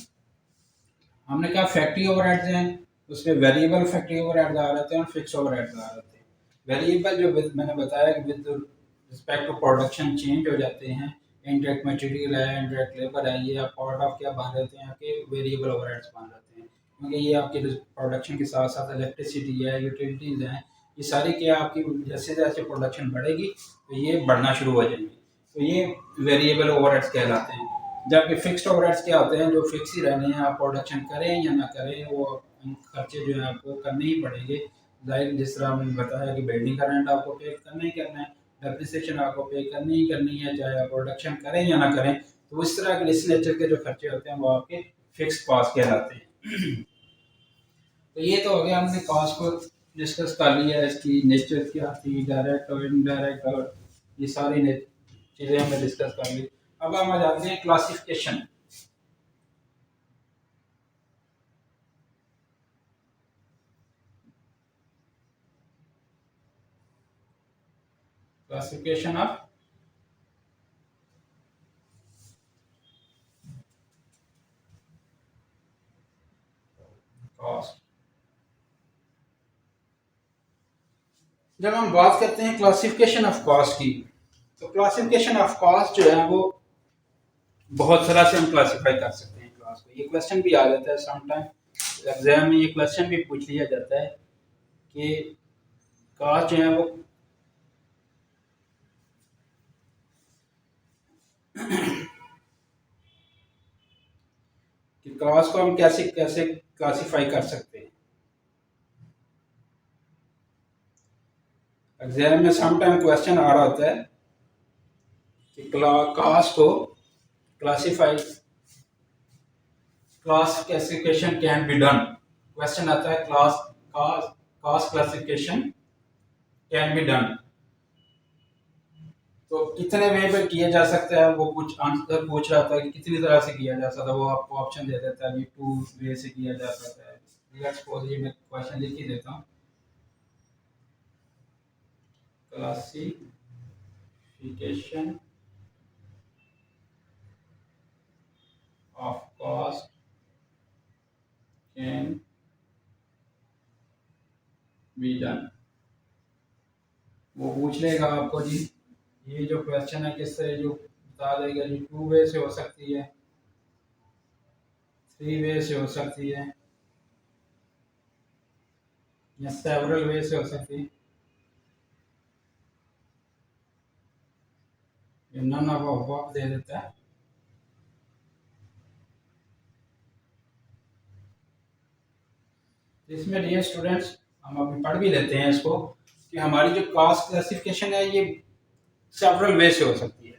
हमने कहा फैक्ट्री ओवरहेड्स हैं, उसमें वेरिएबल फैक्ट्री ओवरहेड्स आ रहे हैं और फिक्स ओवरहेड्स आ रहे हैं। वेरिएबल जो मैंने बताया कि with respect to production change हो जाते हैं, इनडायरेक्ट मटेरियल है, इनडायरेक्ट लेबर है, ये आप पार्ट ऑफ क्या बन रहते हैं, आपके वेरिएबल ओवरहेड्स बन रहते हैं, क्योंकि ये आपके प्रोडक्शन के साथ साथ इलेक्ट्रिसिटी है, यूटिलिटीज़ हैं, ये सारी क्या आपकी जैसे जैसे प्रोडक्शन बढ़ेगी तो ये बढ़ना शुरू हो जाएंगे, तो ये वेरिएबल ओवरहेड्स कहलाते हैं। जबकि फिक्स्ड ओवरहेड्स क्या होते हैं, जो फिक्स ही रहने हैं, आप प्रोडक्शन करें या ना करें वो खर्चे जो है आपको करने ही पड़ेंगे। जाहिर जिस तरह मैंने बताया कि बिल्डिंग का रेंट आपको पे करना ही करना है, डेप्रिसिएशन आपको पे करनी ही करनी है, चाहे आप प्रोडक्शन करें या ना करें। तो इस तरह के इस नेचर के जो खर्चे होते हैं वो आपके फिक्स्ड कॉस्ट कहलाते हैं। तो ये तो हो गया, हमने कॉस्ट को डिस्कस कर लिया, इसकी नेचर क्या थी, डायरेक्ट और इनडायरेक्ट, और ये सारी चीज़ें हमने डिस्कस कर ली। अब हम आ जाते हैं क्लासिफिकेशन। Classification of cost. जब हम बात करते हैं क्लासिफिकेशन ऑफ कॉस्ट की, तो क्लासिफिकेशन ऑफ कॉस्ट जो है वो बहुत तरह से हम क्लासिफाई कर सकते हैं क्लास को। ये क्वेश्चन भी आ जाता है समटाइम एग्जाम में, ये क्वेश्चन भी पूछ लिया जाता है कि कॉस्ट जो है वो कि कॉस्ट को हम कैसे कैसे क्लासिफाई कर सकते हैं। एग्जाम में समटाइम क्वेश्चन आ रहा होता है कि कॉस्ट को classify, classification can be done. Question आता है cost classification can be done. तो कितने वे पे किया जा सकता है, वो कुछ आंसर पूछ रहा था कि कितनी तरह से किया जा सकता है, वो आपको ऑप्शन दे देता है कि 2 वे से किया जा सकता है। लेट्स सपोज ये मैं क्वेश्चन लिख ही देता हूँ। Classification of cost can be done. वो पूछ लेगा आपको जी, ये जो क्वेश्चन है किस तरह जो बता देगा जी, 2 वे से हो सकती है, 3 वे से हो सकती है, या सेवरल वे से हो सकती है, या नन ऑफ अबव दे देता है। इसमें डियर स्टूडेंट्स हम अभी पढ़ भी लेते हैं इसको कि हमारी जो कास्ट क्लासिफिकेशन है ये सेवरल वे से हो सकती है,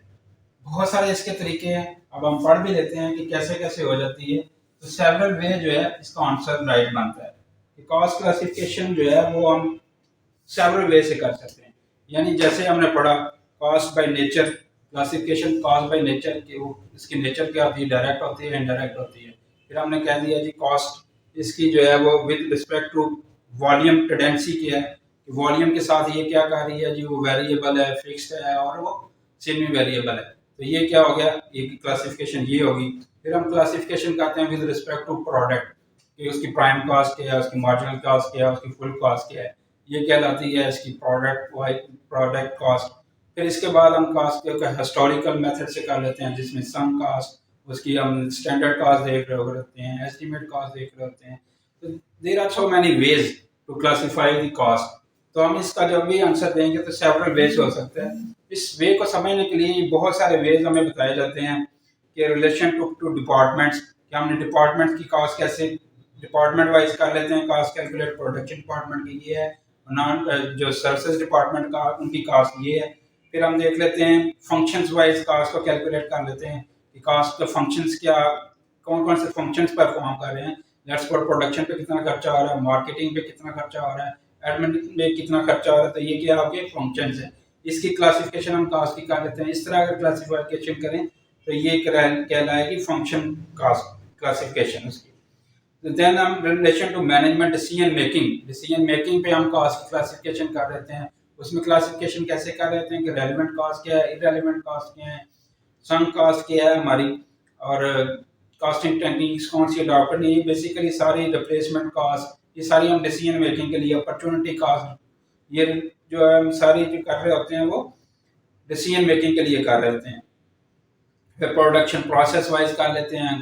बहुत सारे इसके तरीके हैं। अब हम पढ़ भी लेते हैं कि कैसे कैसे हो जाती है। तो सेवरल वे जो है इसका आंसर राइट बनता है कि कास्ट क्लासिफिकेशन जो है वो हम सेवरल वे से कर सकते हैं। यानी जैसे हमने पढ़ा cost by nature, classification cost by nature की, वो इसकी नेचर क्या होती है, डायरेक्ट होती है, इनडायरेक्ट होती है। फिर हमने कह दिया जी कॉस्ट इसकी जो है वो with respect to volume tendency की है, वॉल्यूम के साथ ये क्या कर रही है जी, वो वेरिएबल है, फिक्स्ड है, और वो सेमी वेरिएबल है। तो ये क्या हो गया, एक क्लासिफिकेशन ये होगी। फिर हम क्लासिफिकेशन करते हैं विद रिस्पेक्ट टू प्रोडक्ट, कि उसकी प्राइम कॉस्ट क्या है, उसकी मार्जिनल कॉस्ट क्या है, उसकी फुल कॉस्ट क्या है, ये कहलाती है इसकी प्रोडक्ट कॉस्ट। फिर इसके बाद हम कॉस्ट के हिस्टोरिकल मेथड से कर लेते हैं, जिसमें सम कॉस्ट, उसकी हम स्टैंडर्ड कॉस्ट देख रहे होते हैं, एस्टिमेट कॉस्ट देख रहे होते हैं। तो there are so many ways to classify the cost. तो हम इसका जब भी आंसर देंगे तो सेवरल वेज हो सकता है। इस वे को समझने के लिए बहुत सारे वेज हमें बताए जाते हैं कि रिलेशन टू डिपार्टमेंट्स, कि हमने डिपार्टमेंट की कॉस्ट कैसे डिपार्टमेंट वाइज कर लेते हैं, कॉस्ट कैलकुलेट प्रोडक्शन डिपार्टमेंट की ये है, नॉन जो सर्विसेज डिपार्टमेंट का उनकी कॉस्ट ये है। फिर हम देख लेते हैं फंक्शंस वाइज कॉस्ट को कैलकुलेट कर लेते हैं कि कॉस्ट के फंक्शंस क्या, कौन कौन से फंक्शंस परफॉर्म कर रहे हैं। लेट्स फॉर प्रोडक्शन पे कितना खर्चा आ रहा है, मार्केटिंग पे कितना खर्चा आ रहा है, एडमिन में कितना खर्चा आ रहा है। तो ये क्या आपके फंक्शंस हैं, इसकी क्लासिफिकेशन हम कास्ट की कर लेते हैं। इस तरह अगर क्लासिफिकेशन करें तो ये कहलाएगी फंक्शन कास्ट क्लासिफिकेशन उसकी। देन हम relation to management decision making पे हम कास्ट की क्लासिफिकेशन कर लेते हैं। उसमें क्लासिफिकेशन कैसे कर लेते हैं कि रेलिवेंट कास्ट क्या है, इररेलेवेंट कास्ट क्या है, सम कास्ट क्या है हमारी, और कॉस्टिंग टेक्निक्स कौन सी अडॉप्ट करनी है। बेसिकली सारी रिप्लेसमेंट कास्ट, ये सारी हम डिसीजन मेकिंग के लिए, अपॉर्चुनिटी कास्ट, ये जो है हम सारी जो कर रहे होते हैं वो डिसीजन मेकिंग के लिए कर रहे होते हैं। फिर प्रोडक्शन प्रोसेस वाइज कर लेते हैं,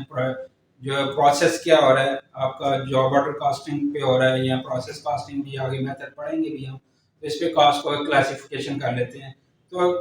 जो प्रोसेस क्या हो रहा है आपका, जॉब ऑर्डर कास्टिंग पे हो रहा है या प्रोसेस कास्टिंग भी आगे मेथड पढ़ेंगे भी हम, तो इस पे कास्ट को क्लासिफिकेशन कर लेते हैं। तो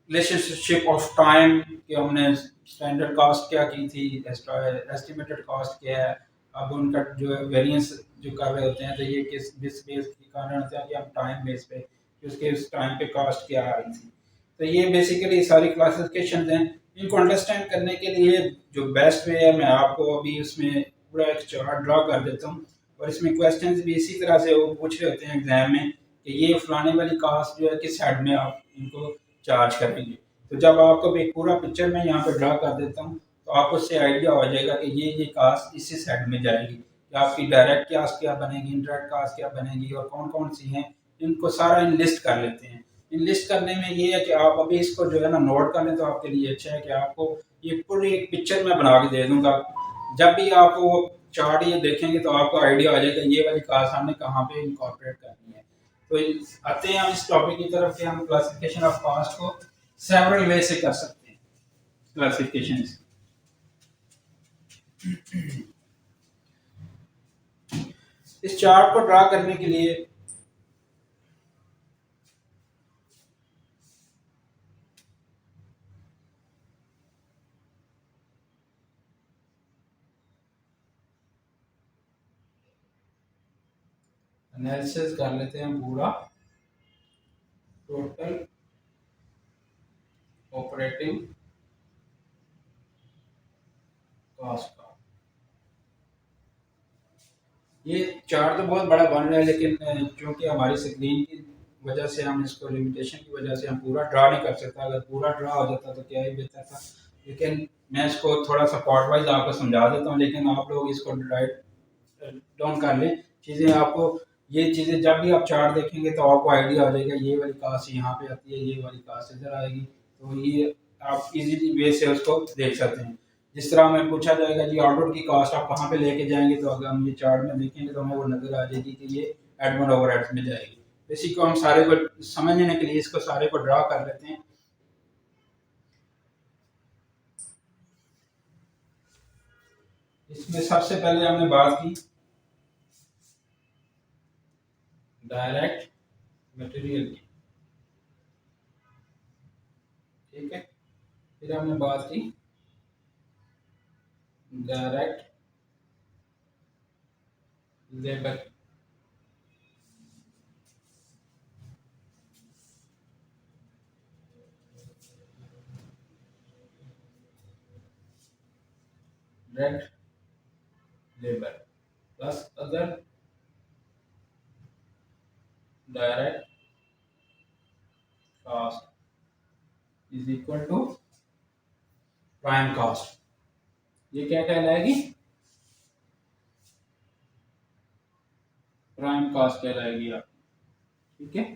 रिलेशनशिप ऑफ टाइम कि हमने स्टैंडर्ड कॉस्ट क्या की थी, एस्टिमेटेड कॉस्ट क्या है। अब उनका जो वेरिएंस जो कर रहे होते हैं तो ये किस बेस के कारण होता है कि हम टाइम बेस पे कि उसके उस टाइम पे कॉस्ट क्या आ रही थी। तो ये बेसिकली सारी क्लासिफिकेशन हैं। इनको अंडरस्टैंड करने के लिए जो बेस्ट वे है, मैं आपको अभी उसमें पूरा एक चार्ट ड्रा कर देता हूँ। और इसमें क्वेश्चंस भी इसी तरह से वो पूछ रहे होते हैं एग्जाम में कि ये फलाने वाली कास्ट जो है किस हेड में आप इनको चार्ज करेंगे। तो जब आपको एक पूरा पिक्चर मैं यहाँ पे ड्रा कर देता हूँ तो आपको उससे आइडिया हो जाएगा कि ये कास्ट इस हेड में जाएगी कि आपकी डायरेक्ट कास्ट क्या बनेगी, इंडायरेक्ट कास्ट क्या बनेगी और कौन कौन सी हैं। इनको सारा इन लिस्ट कर लेते हैं। इन लिस्ट करने में ये है कि आप अभी इसको जो है ना नोट कर लें तो आपके लिए अच्छा है कि आपको ये पूरी एक पिक्चर मैं बना के दे दूंगा। जब भी आप वो चार्ट ये देखेंगे तो आपको आइडिया आ जाएगा ये वाली कास्ट हमने कहाँ पे इनकॉर्पोरेट करनी है। तो आते हैं हम इस टॉपिक की तरफ कि हम क्लासिफिकेशन ऑफ कास्ट को सेवरल वे से कर सकते हैं। क्लासिफिकेशन इस चार्ट को ड्रा करने के लिए एनालिसिस कर लेते हैं पूरा टोटल ऑपरेटिंग कॉस्ट का। ये चार्ट तो बहुत बड़ा बन रहा है लेकिन क्योंकि हमारी स्क्रीन की वजह से हम इसको लिमिटेशन की वजह से हम पूरा ड्रा नहीं कर सकता। अगर पूरा ड्रा हो जाता तो क्या ही बेहतर था। लेकिन मैं इसको थोड़ा सा पार्ट वाइज आपको समझा देता हूँ, लेकिन आप लोग इसको राइट डाउन कर लें चीज़ें। आपको ये चीज़ें जब भी आप चार्ट देखेंगे तो आपको आइडिया हो जाएगा ये वाली कास्ट यहाँ पे आती है, ये वाली कास्ट इधर आएगी। तो ये आप इजीली वे से उसको देख सकते हैं। जिस तरह हमें पूछा जाएगा जी आउटपुट की कास्ट आप कहाँ पे लेके जाएंगे, तो अगर हम ये चार्ट में देखेंगे तो हमें वो नजर आ जाएगी कि ये एडमंड ओवरहेड्स में जाएगी। इसी को हम सारे को समझने के लिए इसको सारे को ड्रा कर लेते हैं। इसमें सबसे पहले हमने बात की डायरेक्ट मटेरियल की, ठीक है। फिर हमने बात की direct labour, direct labour plus other direct cost is equal to prime cost. ये क्या कहलाएगी, प्राइम कास्ट कहलाएगी आप, ठीक है।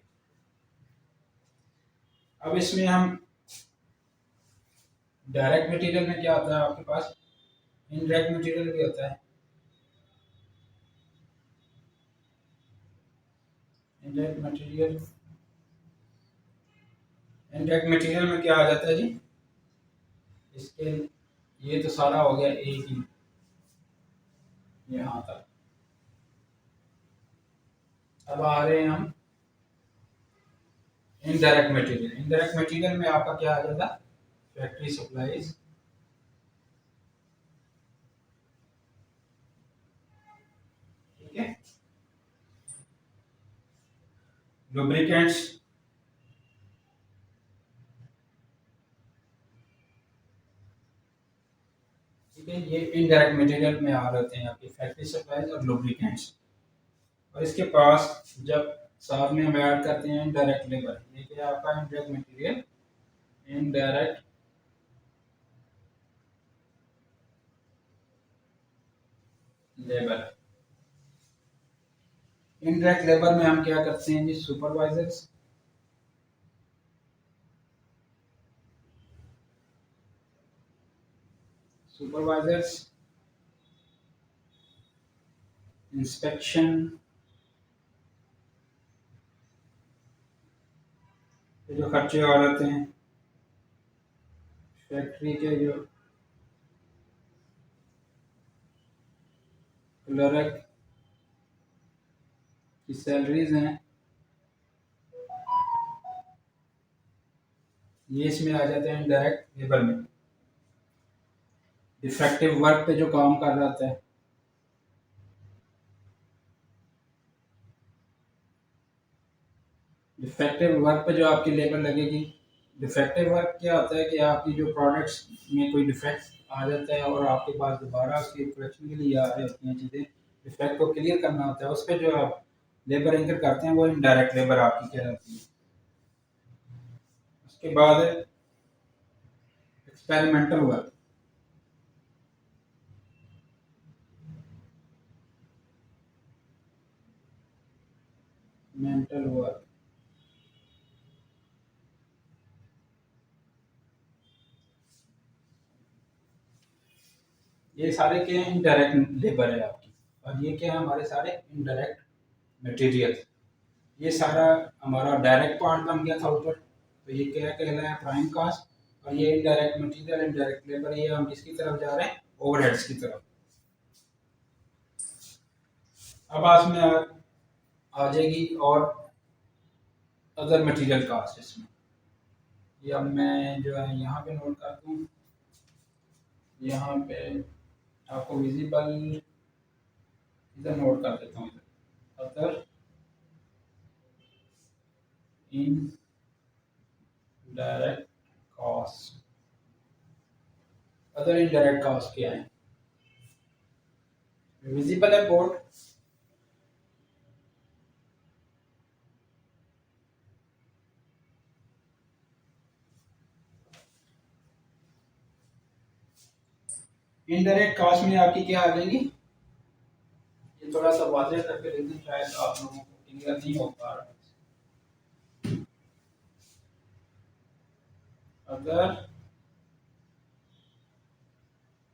अब इसमें हम डायरेक्ट मटेरियल में क्या होता है आपके पास, इनडायरेक्ट मटेरियल भी होता है। इनडायरेक्ट मटेरियल, इनडायरेक्ट मटेरियल में क्या आ जाता है जी, इसके ये तो सारा हो गया एक ही यहाँ तक। अब आ रहे हैं हम इनडायरेक्ट मटेरियल। इनडायरेक्ट मटेरियल में आपका क्या आ जाएगा, फैक्ट्री सप्लाईज, ठीक है, लुब्रिकेंट्स, ठीक है। ये इनडायरेक्ट मटेरियल में आ रहे हैं आपकी फैक्ट्री सप्लाईज और लुब्रिकेंट्स। और इसके पास जब साथ में हम ऐड करते हैं इनडायरेक्ट लेबर, ये क्या है आपका indirect material, indirect labour. Indirect labour में हम क्या करते हैं जी, सुपरवाइजर्स, सुपरवाइजर्स, इंस्पेक्शन, जो खर्चे आ जाते हैं फैक्ट्री के, जो क्लर्क की सैलरीज हैं, ये इसमें आ जाते हैं इनडायरेक्ट लेबर में। डिफेक्टिव वर्क पे जो काम कर रहा था, डिफेक्टिव वर्क पे जो आपकी लेबर लगेगी। डिफेक्टिव वर्क क्या होता है कि आपकी जो प्रोडक्ट्स में कोई डिफेक्ट आ जाता है और आपके पास दोबारा उसकी कलेक्शन के लिए आ रही होती हैं चीज़ें, डिफेक्ट को क्लियर करना होता है, उस पर जो आप लेबर इंकर करते हैं वो इनडायरेक्ट लेबर आपकी कहलाती है। उसके बाद एक्सपेरिमेंटल वर्क। मेंटल वर्क, ये सारे क्या है, इनडायरेक्ट लेबर है आपकी। और ये क्या है, हमारे सारे इनडायरेक्ट मटेरियल। ये सारा हमारा डायरेक्ट पार्ट बन गया था ऊपर, तो ये क्या कहलाया, प्राइम कास्ट। और ये इनडायरेक्ट मटेरियल, इनडायरेक्ट लेबर, ये हम किसकी तरफ जा रहे हैं, ओवरहेड्स की तरफ। अब आज में आ जाएगी और अदर मटेरियल कास्ट इसमें। ये अब मैं जो है यहाँ पे नोट कर दूँ, यहाँ पे आपको विजिबल इधर नोट कर देता हूँ, इधर other in direct cost. Other indirect cost क्या है, विजिबल है बोर्ड। इनडायरेक्ट कॉस्ट में आपकी क्या आ जाएगी, ये थोड़ा सा वाज़ेह करके लिख दूं, शायद आप लोगों को क्लियर नहीं हो पा रहा। अगर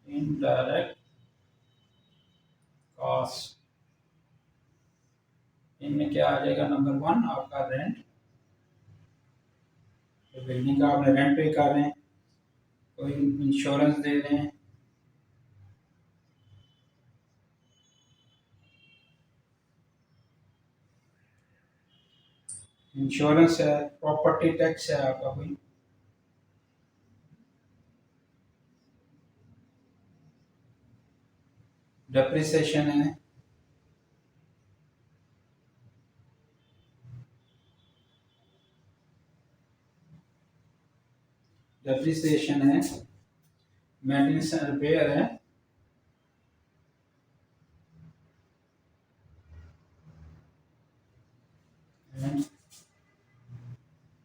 इनडायरेक्ट कॉस्ट, इनमें क्या आ जाएगा, नंबर वन आपका रेंट। तो बिल्डिंग का आपने रेंट पे कर रहे हैं, कोई इंश्योरेंस दे रहे हैं, इंश्योरेंस है, प्रॉपर्टी टैक्स है आपका कोई, डेप्रिसिएशन है, डेप्रिसिएशन है, मेंटेनेंस एंड रिपेयर है, and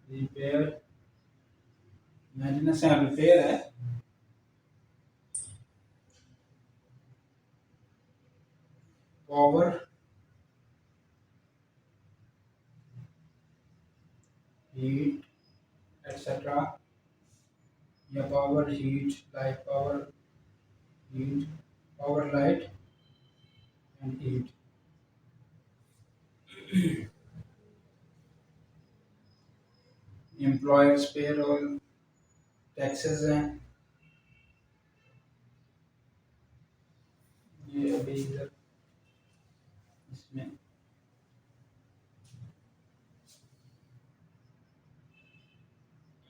repair, maintenance and repair है, पावर, हीट एक्सेट्रा, या power heat light, power heat, power light and heat, employers payroll taxes हैं। ये अभी इधर इसमें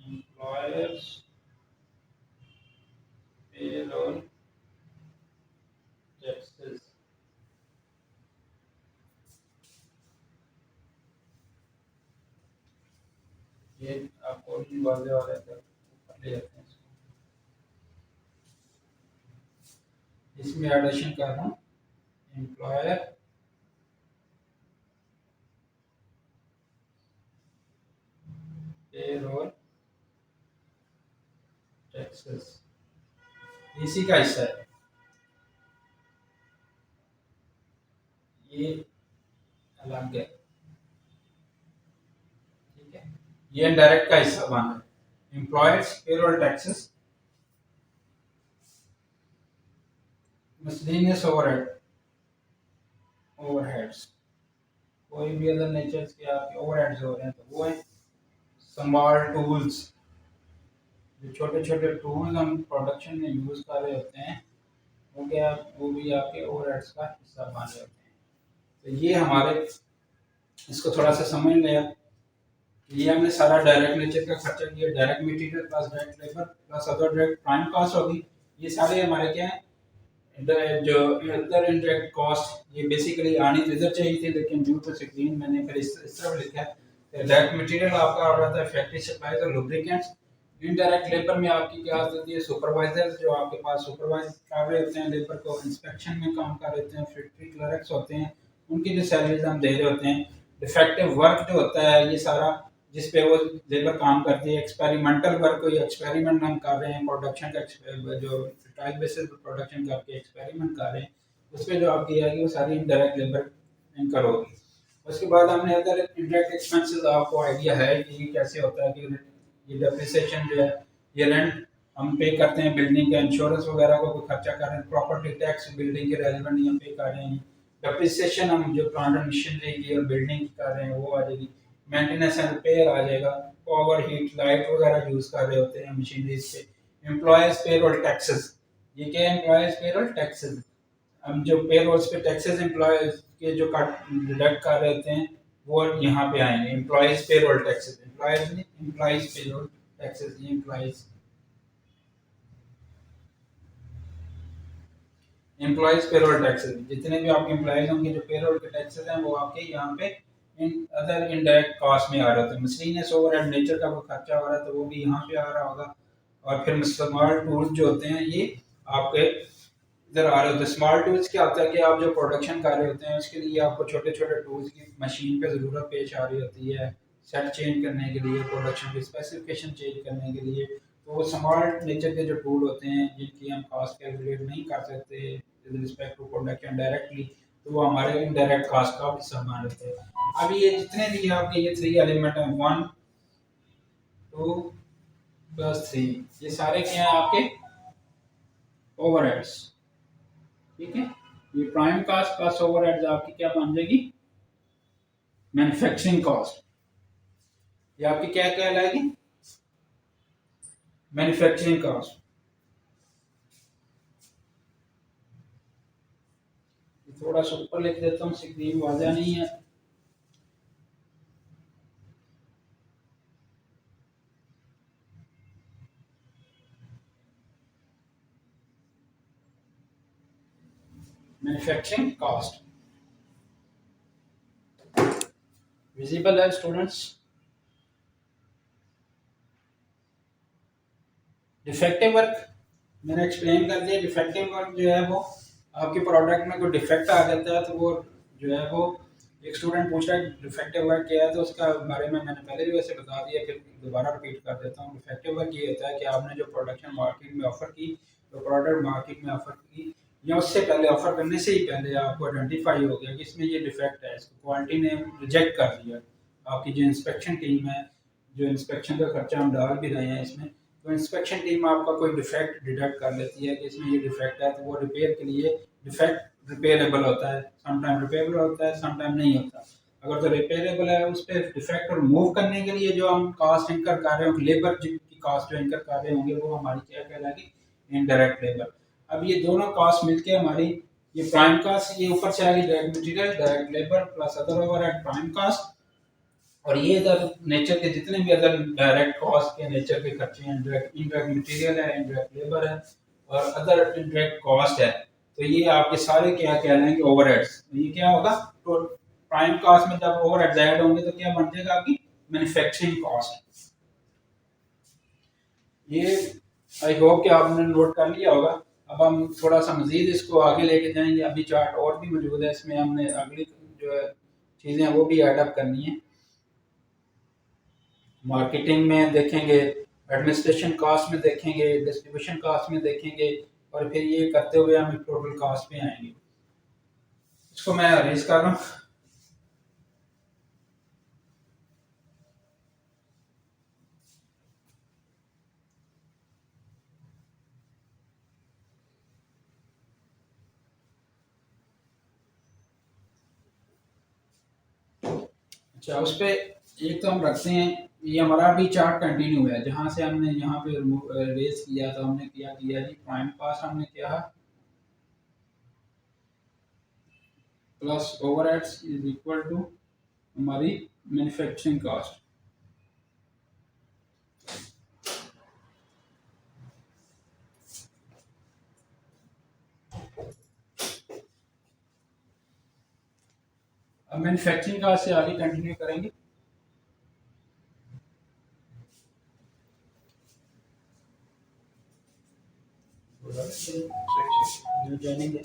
एम्प्लॉयर्स पेरोल टैक्सेस, ये आपको भी वाले वाले ऊपर ले जाते हैं इसको। इसमें एडिशन कर रहा हूँ, एम्प्लॉयर पेरोल टैक्सेस, इसी का हिस्सा है ये, अलग है, ठीक है। ये इनडायरेक्ट का हिस्सा बन रहा है, employers payroll taxes, miscellaneous overhead, overheads, कोई भी अदर नेचर्स के आपके ओवरहेड्स हो रहे हैं तो वो है। स्मॉल टूल्स, जो छोटे छोटे टूल्स हम प्रोडक्शन में यूज़ कर रहे होते हैं, वो क्या, वो भी आपके ओवरहेड्स का हिस्सा बन रहे होते हैं। तो ये हमारे, इसको थोड़ा सा समझ लिया ये हमने सारा डायरेक्ट नेचर का खर्चा किया, direct material plus direct labour plus other direct prime cost होगी। ये सारे हमारे क्या है, जो अदर इनडायरेक्ट कॉस्ट, ये बेसिकली आनी तो इधर चाहिए थी, लेकिन ड्यू टू स्क्रीन मैंने फिर इस तरफ लिखा है। डायरेक्ट मटेरियल आपका आ रहा था फैक्ट्री सप्लाईज और लुब्रिकेंट्स। इनडायरेक्ट लेबर में आपकी क्या होती है, सुपरवाइजर्स जो आपके पास सुपरवाइज कर रहे होते हैं लेबर को, इंस्पेक्शन में काम कर रहे होते हैं, फैक्ट्री क्लर्क्स होते हैं, उनकी जो सैलरीज हम दे रहे होते हैं। डिफेक्टिव वर्क जो होता है ये सारा, जिस पे वो लेबर काम करती है, एक्सपेरिमेंटल वर्क, कोई एक्सपेरिमेंट हम कर रहे हैं, प्रोडक्शन का जो ट्रायल बेसिस पे प्रोडक्शन करके एक्सपेरिमेंट कर रहे हैं, उस पर जो आपकी आएगी वो सारी इनडायरेक्ट लेबर इनकर होगी। उसके बाद हमने अदर इनडायरेक्ट एक्सपेंसेस, आपको आइडिया है कि ये कैसे होता है कि ये डेप्रिसिएशन जो है, ये रेंट हम पे करते हैं, बिल्डिंग का इंश्योरेंस वगैरह को कोई खर्चा कर रहे हैं, प्रॉपर्टी टैक्स बिल्डिंग के रेलिवेंट हम पे कर रहे हैं, डेप्रिसिएशन हम जो प्लांट एंड मशीनरी की और बिल्डिंग की कर रहे हैं वो आ जाएगी, मेंटेनेंस एंड रिपेयर आ जाएगा, पावर हीट लाइट वगैरह यूज कर रहे होते हैं मशीनरीज पे, एम्प्लॉयज पेरोल टैक्सेस। ये क्या है, एम्प्लॉयज पेरोल टैक्सेस, हम जो पेरोल्स पे टैक्सेस एम्प्लॉयज के जो कट डिडक्ट कर रहे होते हैं वो यहाँ पे आएंगे, एम्प्लॉयज पेरोल टैक्सेस, एम्प्लॉयज नहीं, एम्प्लॉयज पेरोल टैक्सेस, ये एम्प्लॉयज पेरोल टैक्सेस, जितने भी आपके एम्प्लॉयज होंगे जो पेरोल के टैक्सेस हैं वो आपके यहाँ पे इन अदर इनडायरेक्ट कॉस्ट में आ रहे होते हैं। मिसलेनियस ओवरहेड नेचर का कोई खर्चा हो रहा है तो वो भी यहाँ पे आ रहा होगा। और फिर स्मॉल टूल्स जो होते हैं ये आपके इधर आ रहे होते हैं। स्मॉल टूल्स क्या होता है कि आप जो प्रोडक्शन कर रहे होते हैं उसके लिए आपको छोटे छोटे टूल्स की मशीन पे ज़रूरत पेश आ रही होती है, सेट चेंज करने के लिए, प्रोडक्शन की स्पेसिफिकेशन चेंज करने के लिए। तो वो स्मॉल नेचर के जो टूल होते हैं जिनकी हम कॉस्ट कैलकुलेट नहीं कर सकते with respect to production directly, तो वो हमारे इनडायरेक्ट कॉस्ट का हिस्सा मान लेते हैं। अब ये जितने भी आपके ये थ्री एलिमेंट हैं, 1 2 प्लस 3, ये सारे क्या हैं आपके ओवरहेड्स। ठीक है, ये प्राइम कॉस्ट प्लस ओवरहेड्स आपकी क्या बन जाएगी, मैन्युफैक्चरिंग कॉस्ट। ये आपकी क्या कहलाएगी, मैन्युफैक्चरिंग कॉस्ट। थोड़ा सा ऊपर लिख देता हूँ, स्क्रीन वाज़ा नहीं है। मैन्युफैक्चरिंग कॉस्ट विजिबल है स्टूडेंट्स। डिफेक्टिव वर्क मैंने एक्सप्लेन कर दिया। डिफेक्टिव वर्क जो है वो आपके प्रोडक्ट में कोई डिफेक्ट आ जाता है तो वो जो है वो, एक स्टूडेंट पूछ रहा है डिफेक्टिव वर्क क्या है, तो उसका बारे में मैंने पहले भी वैसे बता दिया, फिर दोबारा रिपीट कर देता हूँ। डिफेक्टिव वर्क ये होता है कि आपने जो प्रोडक्शन मार्केट में ऑफर की, जो प्रोडक्ट मार्केट में ऑफर की या उससे पहले ऑफर करने से ही पहले आपको आइडेंटिफाई हो गया कि इसमें ये डिफेक्ट है, इसको क्वालिटी ने रिजेक्ट कर दिया। आपकी जो इंस्पेक्शन टीम है, जो इंस्पेक्शन का खर्चा हम डाल भी रहे हैं इसमें, तो इंस्पेक्शन टीम आपका कोई डिफेक्ट डिटेक्ट कर लेती है कि इसमें ये डिफेक्ट है, तो वो रिपेयर के लिए, डिफेक्ट रिपेयरेबल होता है, समटाइम रिपेयरेबल होता है, समटाइम नहीं होता। अगर तो रिपेयरेबल है उस पर डिफेक्ट रिमूव करने के लिए जो हम कॉस्ट इंकर कर रहे होंगे, लेबर की कॉस्ट जो इंकर कर रहे होंगे वो हमारी क्या कहलाएगी, इनडायरेक्ट लेबर। अब ये दोनों कॉस्ट मिलके हमारी, ये प्राइम कॉस्ट, ये ऊपर से आएगी direct material, direct labour plus other overhead prime cost, और ये अदर नेचर के जितने भी अदर डायरेक्ट कॉस्ट के नेचर के खर्चे हैं, डायरेक्ट इनडायरेक्ट मटेरियल है, इनडायरेक्ट लेबर है और अदर इनडायरेक्ट कॉस्ट है, तो ये आपके सारे क्या कहलाएंगे, ओवरहेड्स। तो ये क्या होगा, तो प्राइम कॉस्ट में जब ओवरहेड्स ऐड होंगे तो क्या बन जाएगा आपकी मैन्युफैक्चरिंग कॉस्ट। ये आई होप कि आपने नोट कर लिया होगा। अब हम थोड़ा सा मजीद इसको आगे लेके जाएंगे, अभी चार्ट और भी मौजूद है, इसमें हमने अगली जो है चीज़ें वो भी एडअप करनी है। मार्केटिंग में देखेंगे, एडमिनिस्ट्रेशन कॉस्ट में देखेंगे, डिस्ट्रीब्यूशन कॉस्ट में देखेंगे, और फिर ये करते हुए हम टोटल कॉस्ट में आएंगे। इसको मैं अरेंज कर रहा हूँ। अच्छा, उस पर एक तो हम रखते हैं, ये हमारा भी चार्ट कंटिन्यू है, जहाँ से हमने यहाँ पे रेस किया तो हमने क्या किया जी, प्राइम कॉस्ट हमने किया plus overheads is equal to हमारी मैन्युफैक्चरिंग कॉस्ट। अब मैन्युफैक्चरिंग का से आगे कंटिन्यू करेंगे। सही सही। न्यू जॉइनिंग है।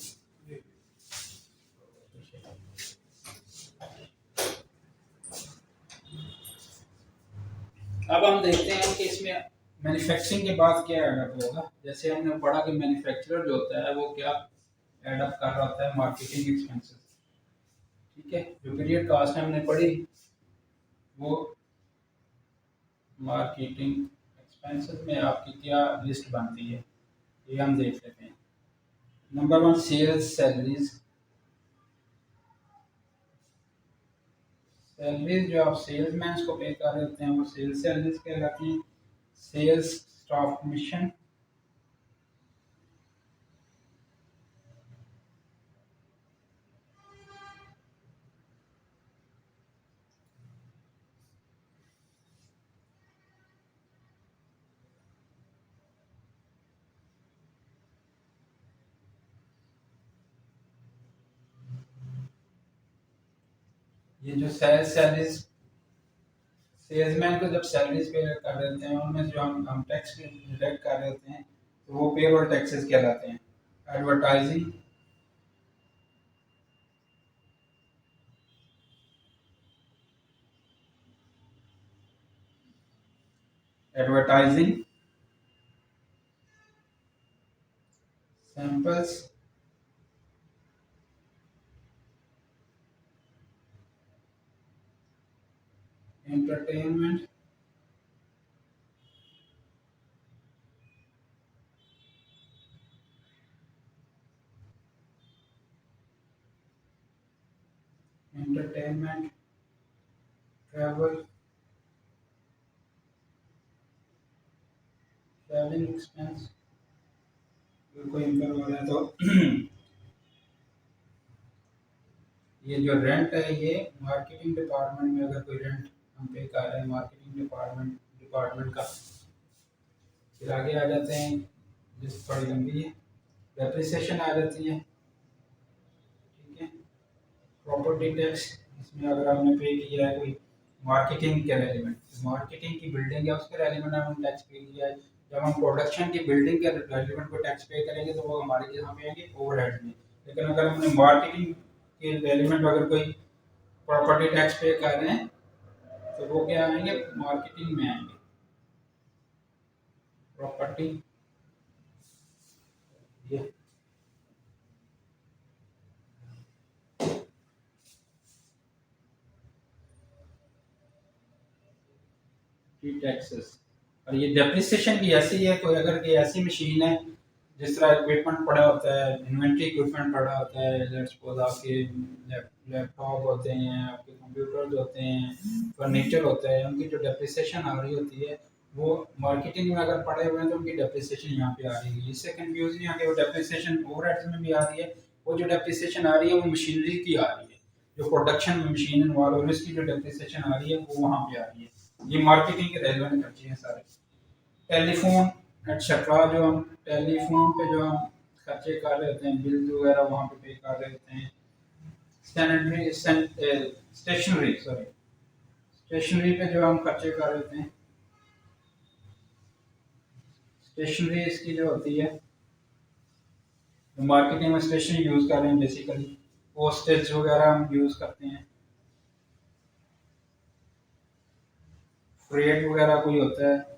अब हम देखते हैं कि इसमें मैन्युफैक्चरिंग के बाद क्या एडअप होगा। जैसे हमने पढ़ा कि मैन्युफैक्चरर जो होता है वो क्या एडअप कर रहा होता है, मार्केटिंग एक्सपेंसेस। ठीक है, जो पीरियड कास्ट हमने पढ़ी वो मार्केटिंग एक्सपेंसेस में आपकी क्या लिस्ट बनती है, ये हम देख लेते हैं। Number one, sales salaries. Salaries जो आप सेल्समैन को पे कर रहे होते हैं वो सेल्स सैलरीज कहलाती हैं। सेल्स स्टाफ कमीशन, ये जो सेल्स सैलरीज सेल्समैन को जब सैलरीज पे कर देते हैं उनमें जो हम टैक्स डिडक्ट कर रहे होते हैं तो वो पेरोल टैक्सेस कहलाते हैं। Advertising, advertising samples, entertainment, entertainment, travel, travelling expense कोई इनकम हो रहा है तो ये जो रेंट है ये मार्केटिंग डिपार्टमेंट में अगर कोई रेंट हम पे कर रहे हैं मार्केटिंग डिपार्टमेंट का। फिर आगे आ जाते हैं, लिस्ट बड़ी लंबी है। डेप्रिसिएशन आ जाती है। ठीक है, प्रॉपर्टी टैक्स, इसमें अगर हमने पे किया है कोई मार्केटिंग के रेलिवेंट, मार्केटिंग की बिल्डिंग है उसके रेलिवेंट हमने टैक्स पे किया है। जब हम प्रोडक्शन की बिल्डिंग के रेलिवेंट को टैक्स पे करेंगे तो वो हमारे यहाँ पे आएंगे ओवरहेड में। लेकिन अगर हमने मार्केटिंग के रेलिवेंट अगर कोई प्रॉपर्टी टैक्स पे कर रहे हैं तो वो क्या आएंगे, मार्केटिंग में आएंगे। प्रॉपर्टी ये टैक्सेस। और ये डेप्रिसिएशन भी ऐसी है, कोई अगर कोई ऐसी मशीन है जिस तरह इक्विपमेंट पड़ा होता है, इन्वेंट्री इक्विपमेंट पड़ा होता है, लेट्स सपोज आपके लैपटॉप होते हैं, आपके कंप्यूटर्स होते हैं, फर्नीचर होता है, उनकी जो डेप्रिसिएशन आ रही होती है वो मार्केटिंग में अगर पड़े हुए हैं तो उनकी डेप्रिसिएशन यहाँ पे आ रही है। इससे कंफ्यूज नहीं आगे, वो डेप्रिसिएशन ओवरहेड्स में भी आ रही है। वो जो डेप्रिसिएशन आ रही है वो मशीनरी की आ रही है, जो प्रोडक्शन में मशीन इन्वॉल्व है उसकी जो डेप्रिसिएशन आ रही है वो वहाँ पे आ रही है। ये मार्केटिंग के रेलेवेंट खर्चे हैं सारे। टेलीफोन एक्सेट्रा, जो हम टेलीफोन पे जो हम खर्चे कर रहे होते हैं, बिल वगैरह वहाँ पे कर रहे होते हैं। स्टैंडरी स्टेशनरी सॉरी स्टेशनरी पे जो हम खर्चे कर रहे होते हैं, स्टेशनरी इसकी जो होती है मार्केटिंग में स्टेशनरी यूज़ कर रहे हैं बेसिकली, पोस्टेज वगैरह हम यूज़ करते हैं। फ्रेट वगैरह कोई होता है,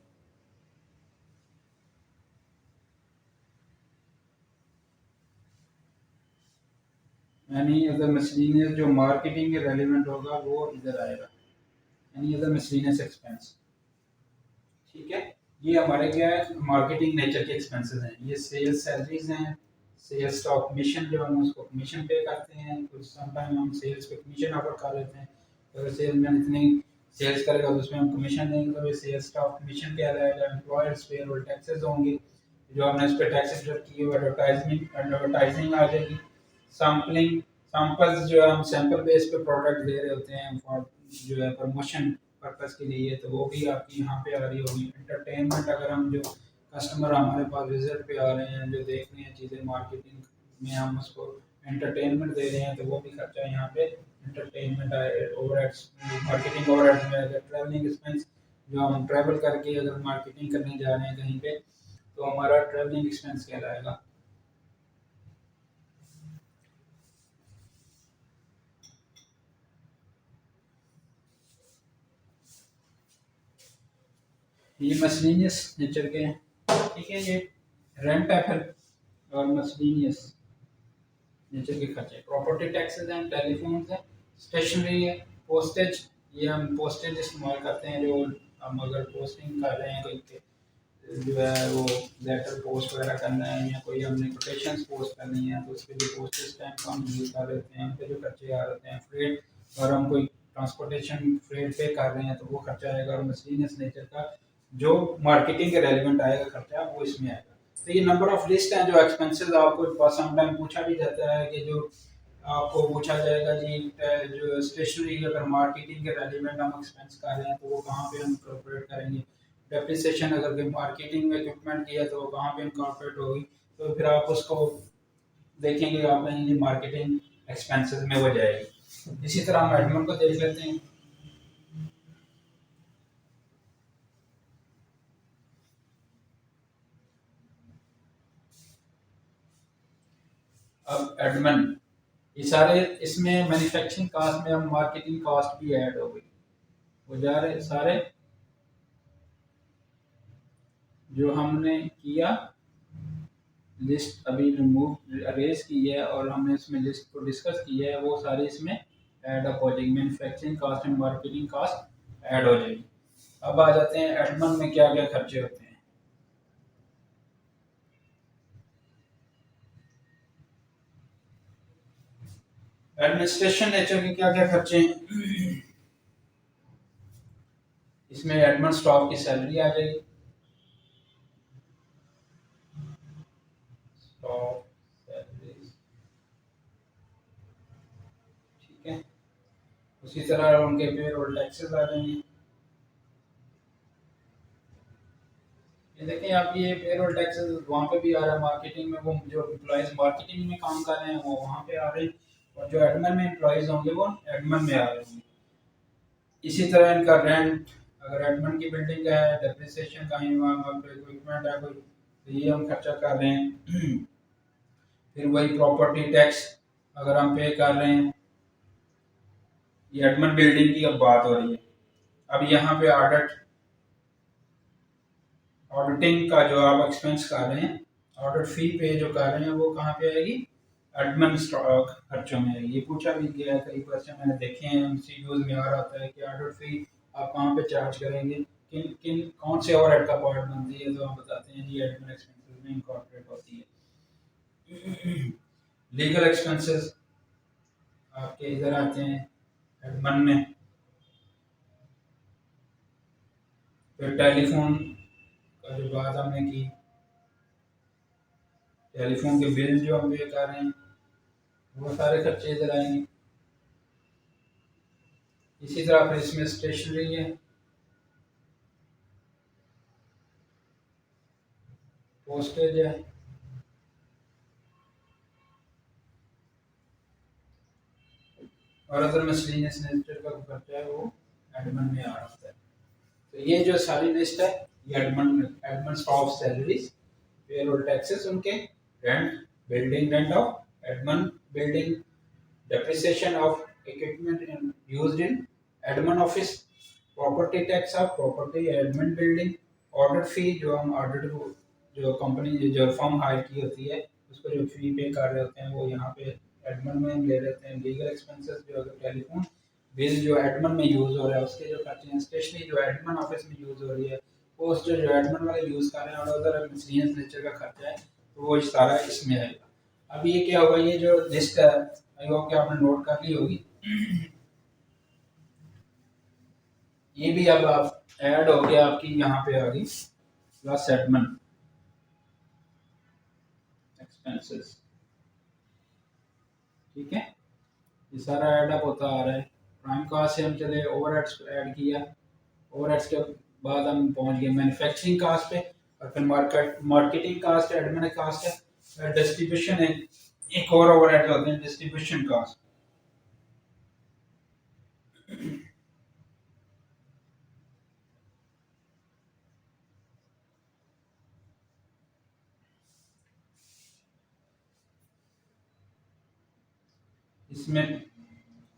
यानी अदर मिसलेनियस जो मार्केटिंग के रेलिवेंट होगा वो इधर आएगा, यानी अदर मिसलेनियस एक्सपेंस। ठीक है, ये हमारे क्या है, मार्केटिंग नेचर के एक्सपेंसेस हैं। ये सेल्स सैलरीज हैं, सेल्स स्टॉक कमीशन जो हम उसको कमीशन पे करते हैं, कुछ समटाइम हम सेल्स पे कमीशन ऑफर कर देते हैं। अगर सेल्समैन इतनी सेल्स करेगा तो उसमें हम कमीशन देंगे, तो ये सेल्स स्टॉक कमीशन क्या रहेगा। एम्प्लॉयर्स पेरोल टैक्सेस होंगे जो हमने इस पे टैक्सेस किए हुए, एडवर्टाइजिंग आ जाएगी। सैम्पलिंग, सैंपल्स जो हम सैंपल बेस पे प्रोडक्ट दे रहे होते हैं फॉर जो है प्रमोशन पर्पस के लिए, तो वो भी आपकी यहाँ पे आ रही होगी। एंटरटेनमेंट, अगर हम जो कस्टमर हमारे पास विजिट पे आ रहे हैं, जो देख रहे हैं चीज़ें मार्केटिंग में, हम उसको एंटरटेनमेंट दे रहे हैं तो वो भी खर्चा यहाँ पे एंटरटेनमेंट ओवरहेड्स, मार्केटिंग ओवरहेड्स में अगर ट्रैवलिंग एक्सपेंस, जो हम ट्रैवल करके अगर मार्केटिंग करने जा रहे हैं कहीं पे, तो हमारा ट्रैवलिंग एक्सपेंस कहलाएगा। ये मसलिनियस नेचर के हैं, ठीक है। ये रेंट है फिर, और मसलिनियस नेचर के खर्चे, प्रॉपर्टी टैक्सेस हैं, टेलीफोन है, स्टेशनरी है, पोस्टेज, ये हम पोस्टेज इस्तेमाल करते हैं, जो हम अगर पोस्टिंग कर रहे हैं कोई के, जो है वो लेटर पोस्ट वगैरह करना है या कोई हमने कोटेशंस पोस्ट करनी है तो उसके लिए पोस्टेज स्टैम्प हम यूज़ कर लेते हैं, उन पे जो खर्चे आ जाते हैं। फ्रेट, और हम कोई ट्रांसपोर्टेशन फ्रेट पे कर रहे हैं तो वो खर्चा आएगा। और मसलिनियस नेचर का जो मार्केटिंग के रेलिवेंट आएगा खर्चा, वो इसमें आएगा। तो ये नंबर ऑफ लिस्ट हैं जो एक्सपेंसेस आपको समटाइम पूछा भी जाता है कि जो आपको पूछा जाएगा जी जो स्टेशनरी अगर मार्केटिंग के रेलिवेंट हम एक्सपेंस कर रहे हैं तो वो कहाँ पे हम इंकॉर्पोरेट करेंगे। डेप्रिसिएशन अगर कोई मार्केटिंग में इक्विपमेंट की है तो वो कहाँ पे इंकॉर्पोरेट होगी, तो फिर आप उसको देखेंगे आप ये मार्केटिंग एक्सपेंसेस में हो जाएगी। इसी तरह हम एडमिन को देख लेते हैं। अब एडमिन, ये सारे इसमें मैन्युफैक्चरिंग कॉस्ट में हम मार्केटिंग कॉस्ट भी ऐड हो गई, वो जा रहे सारे जो हमने किया लिस्ट अभी रिमूव अरेज की है और हमने इसमें लिस्ट को डिस्कस किया है, वो सारे इसमें ऐड अप हो जाएगी। Manufacturing cost and marketing cost add हो जाएगी। अब आ जाते हैं एडमिन में क्या क्या खर्चे होते हैं। एडमिनिस्ट्रेशन नेचर के क्या क्या खर्चे हैं, इसमें एडमिन स्टाफ की सैलरी आ जाएगी, स्टाफ सैलरी, ठीक है। उसी तरह उनके पेरोल टैक्सेस आ जाएंगे। ये देखिए आप, ये पेरोल टैक्सेस वहाँ पे भी आ रहा है, मार्केटिंग में वो जो एम्प्लॉयज मार्केटिंग में काम कर रहे हैं वो वहाँ पे आ रहे हैं, और जो एडमिन में एम्प्लॉयज होंगे वो एडमिन में आ रहे होंगे। इसी तरह इनका रेंट, अगर एडमिन की बिल्डिंग है, डेप्रिसिएशन का इक्विपमेंट है कोई, तो ये हम खर्चा कर रहे हैं। फिर वही प्रॉपर्टी टैक्स अगर हम पे कर रहे हैं, ये एडमिन बिल्डिंग की अब बात हो रही है। अब यहाँ पे ऑडिटिंग का जो आप एक्सपेंस कर रहे हैं, ऑडिट फी पे जो कर रहे हैं, वो कहाँ पे आएगी, एडमिन स्टॉक खर्चों में आएगी। ये पूछा भी गया है, कई क्वेश्चन मैंने देखे हैं एमसीक्यूज में आ रहा होता है कि ऑडिट फी आप कहाँ पे चार्ज करेंगे, किन किन कौन से ओवरहेड का पार्ट बनती है, तो हम बताते हैं जी एडमिन एक्सपेंसेस में इंकॉर्पोरेट होती है। लीगल एक्सपेंसेस आपके इधर आते हैं एडमिन में। फिर टेलीफोन का जो बात हमने की, टेलीफोन के बिल जो हम पे कर रहे हैं, वो सारे खर्चे इधर आएंगे। इसी तरह फिर इसमें स्टेशनरी है, पोस्टेज है, और अदर मिसलेनियस नेचर का खर्चा है वो एडमिन में आ रहा है। तो ये जो सारी लिस्ट है, ये admin admin staff salaries, payroll taxes उनके, rent, building rent of admin building, depreciation of equipment used in admin office, property tax of property admin building, audit fee जो हम ऑडिट जो कंपनी जो फर्म हायर की होती है उसको जो फी पे कर रहे होते हैं वो यहाँ पे एडमिन में हम ले लेते हैं। लीगल एक्सपेंसेस जो अगर टेलीफोन बिल जो एडमिन में यूज़ हो रहा है उसके जो खर्चे हैं, स्टेशनरी जो एडमिन ऑफिस में यूज़ हो रही है, पोस्ट जो एडमिन वाले यूज़ कर रहे हैं, और अदर मिसलेनियस नेचर का खर्चा है तो वो सारा इसमें आएगा। अब ये क्या होगा, ये जो लिस्ट है आई होप कि आपने नोट कर ली होगी, ये भी अब आप ऐड हो गया आपकी यहाँ पे आ गई प्लस एडमिन एक्सपेंसेस, ठीक है। ये सारा ऐड अप होता आ रहा है। प्राइम कास्ट से हम चले ओवरहेड्स ऐड किया, ओवरहेड्स के बाद हम पहुंच गए मैन्युफैक्चरिंग कास्ट पे, और फिर मार्केटिंग कास्ट, एडमिन कास्ट है, डिस्ट्रीब्यूशन है, एक और ओवरहेड होते हैं डिस्ट्रीब्यूशन कास्ट। इसमें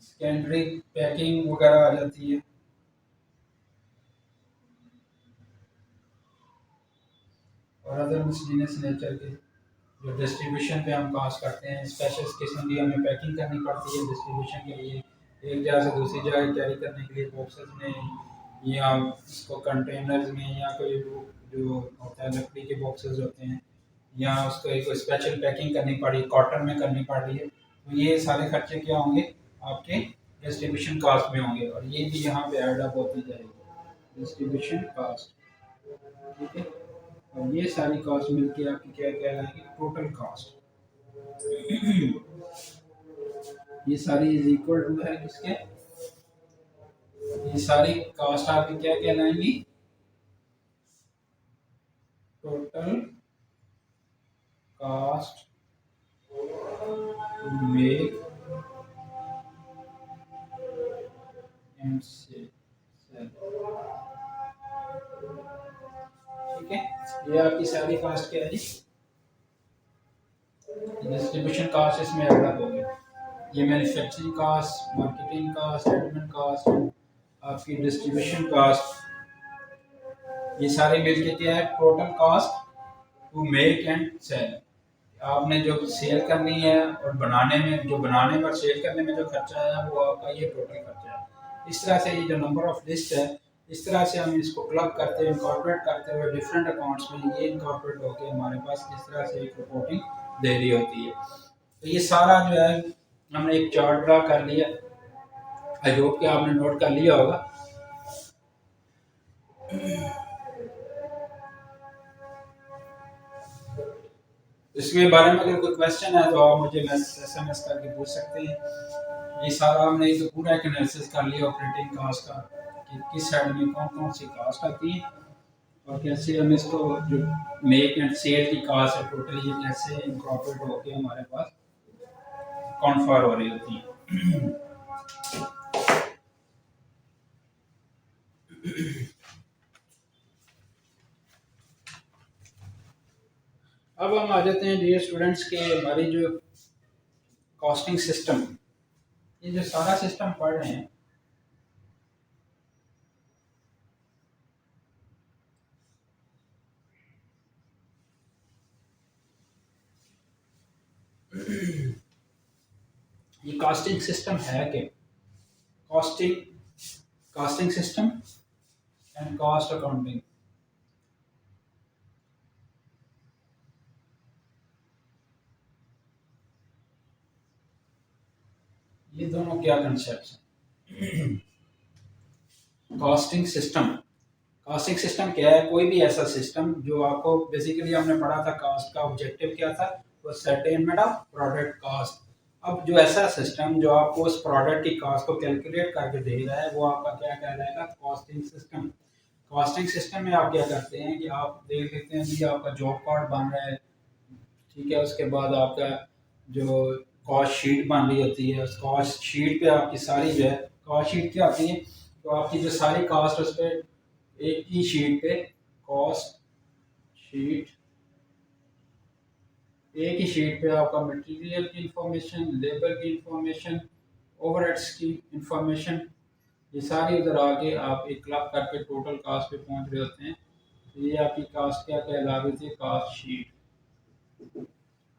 सेकेंडरी पैकिंग वगैरह आ जाती है। और अदर मिसलिनियस नेचर के जो डिस्ट्रीब्यूशन पे हम कास्ट करते हैं, स्पेशल किस्म की हमें पैकिंग करनी पड़ती है डिस्ट्रीब्यूशन के लिए, एक जगह से दूसरी जगह कैरी करने के लिए बॉक्सेस में या इसको कंटेनर्स में, या कोई जो होता है लकड़ी के बॉक्सेस होते हैं, या उसको एक स्पेशल पैकिंग करनी पड़ी, कॉटन में करनी पड़ रही है, तो ये सारे खर्चे क्या होंगे आपके डिस्ट्रीब्यूशन कास्ट में होंगे, और ये भी यहाँ पे ऐड अप होती जाएगी डिस्ट्रीब्यूशन कास्ट। ठीक है, और ये सारी कॉस्ट मिलके आपकी क्या कहलाएगी, टोटल कॉस्ट। ये सारी इज इक्वल टू है किसके, ये सारी कॉस्ट आपकी क्या कहलाएंगी, total cost to make and sell. ठीक है, ये आपकी सारी कॉस्ट क्या है जी, डिस्ट्रीब्यूशन कॉस्ट इसमें ऐड अप होगी। ये manufacturing cost, marketing cost, admin cost, आपकी डिस्ट्रीब्यूशन कॉस्ट, ये सारे मिलके क्या है, total cost to make and sell. आपने जो सेल करनी है और बनाने में, जो बनाने पर सेल करने में जो खर्चा है वो आपका ये टोटल खर्चा है। इस तरह से ये जो नंबर ऑफ लिस्ट है, इस तरह से हम इसको क्लब करते हैं, इनकॉर्पोरेट करते हुए डिफरेंट अकाउंट्स में ये इनकॉर्पोरेट होकर हमारे पास इस तरह से एक रिपोर्टिंग दे रही होती है। तो ये सारा जो है हमने एक चार्ट ड्रा कर लिया, आई होप कि आपने नोट कर लिया होगा। इसके बारे में अगर कोई क्वेश्चन है तो आप मुझे SMS करके पूछ सकते हैं। ये सारा हमने एक पूरा एक एनालिसिस कर लिया ऑपरेटिंग कास्ट का, कि किस साइड में कौन कौन सी कास्ट आती है, और कैसे हम इसको जो मेक एंड सेल की कास्ट है टोटली ये कैसे इनकॉर्पोरेट होकर हमारे पास कॉन्फर हो रही होती है। अब हम आ जाते हैं डियर स्टूडेंट्स के हमारी जो कॉस्टिंग सिस्टम, ये जो सारा सिस्टम पढ़ रहे हैं, ये कॉस्टिंग सिस्टम है क्या, costing system and cost accounting, ये दोनों क्या कंसेप्ट हैं। कॉस्टिंग सिस्टम क्या है, कोई भी ऐसा सिस्टम जो आपको, बेसिकली हमने पढ़ा था कास्ट का ऑब्जेक्टिव क्या था, वो सर्टेनमेंट ऑफ प्रोडक्ट कॉस्ट। अब जो ऐसा सिस्टम जो आपको उस प्रोडक्ट की कॉस्ट को कैलकुलेट करके दे रहा है, वो आपका क्या कहलाएगा, कॉस्टिंग सिस्टम। कॉस्टिंग सिस्टम में आप क्या करते हैं कि आप देख लेते हैं कि आपका जॉब कार्ड बन रहा है, ठीक है, उसके बाद आपका जो कॉस्ट शीट बन रही होती है, उस कॉस्ट शीट पे आपकी सारी जो है, कॉस्ट शीट क्या होती है, तो आपकी जो सारी कॉस्ट उस पर एक ही शीट पे, कॉस्ट शीट, एक ही शीट पे आपका मटेरियल की इंफॉर्मेशन, लेबर की इंफॉर्मेशन, ओवरहेड्स की इंफॉर्मेशन, ये सारी उधर आके आप एक क्लब करके टोटल कास्ट पे पहुंच रहे होते हैं। तो ये आपकी कास्ट क्या कहला रही थी, कास्ट शीट।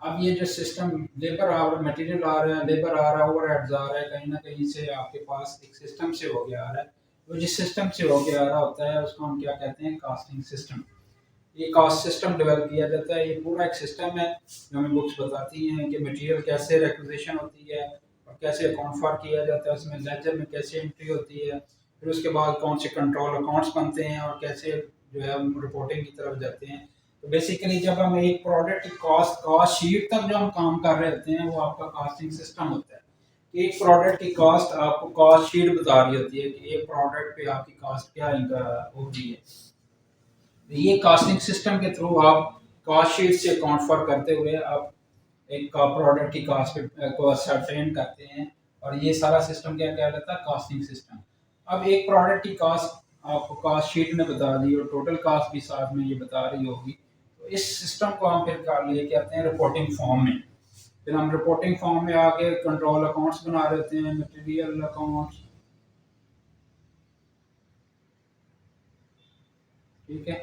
अब ये जो सिस्टम, लेबर आ रहा है, मटेरियल आ रहा है, लेबर आ रहा है, ओवरहेड्स आ रहा है, कहीं ना कहीं से आपके पास एक सिस्टम से होके आ रहा है। तो जिस सिस्टम से होके आ रहा होता है उसको हम क्या कहते हैं, कास्टिंग सिस्टम। ये कॉस्ट सिस्टम डेवलप किया जाता है, ये पूरा एक सिस्टम है जो हमें बुक्स बताती हैं कि मटेरियल कैसे रिक्विजिशन होती है और कैसे अकाउंट फॉर किया जाता है, उसमें लेजर में कैसे एंट्री होती है, फिर उसके बाद कौन से कंट्रोल अकाउंट्स बनते हैं और कैसे जो है हम रिपोर्टिंग की तरफ जाते हैं। तो बेसिकली जब हम एक प्रोडक्ट की कॉस्ट शीट तक जो हम काम कर रहे होते हैं, वो आपका कॉस्टिंग सिस्टम होता है। कि एक प्रोडक्ट की कॉस्ट आपको कॉस्ट शीट बता रही होती है कि एक प्रोडक्ट पे आपकी कॉस्ट क्या होगी है। ये कॉस्टिंग सिस्टम के थ्रू आप कॉस्ट शीट से अकाउंट फॉर करते हुए आप एक प्रोडक्ट की कॉस्ट को सर्टेन करते हैं और ये सारा सिस्टम क्या कहलाता है, कास्टिंग सिस्टम। अब एक प्रोडक्ट की कास्ट आपको कास्ट शीट में बता दी और टोटल कास्ट भी साथ में ये बता रही होगी, तो इस सिस्टम को हम फिर कर लेके आते हैं रिपोर्टिंग फॉर्म में। फिर हम रिपोर्टिंग फॉर्म में आके कंट्रोल अकाउंट्स बना देते हैं, मटेरियल अकाउंट्स, ठीक है,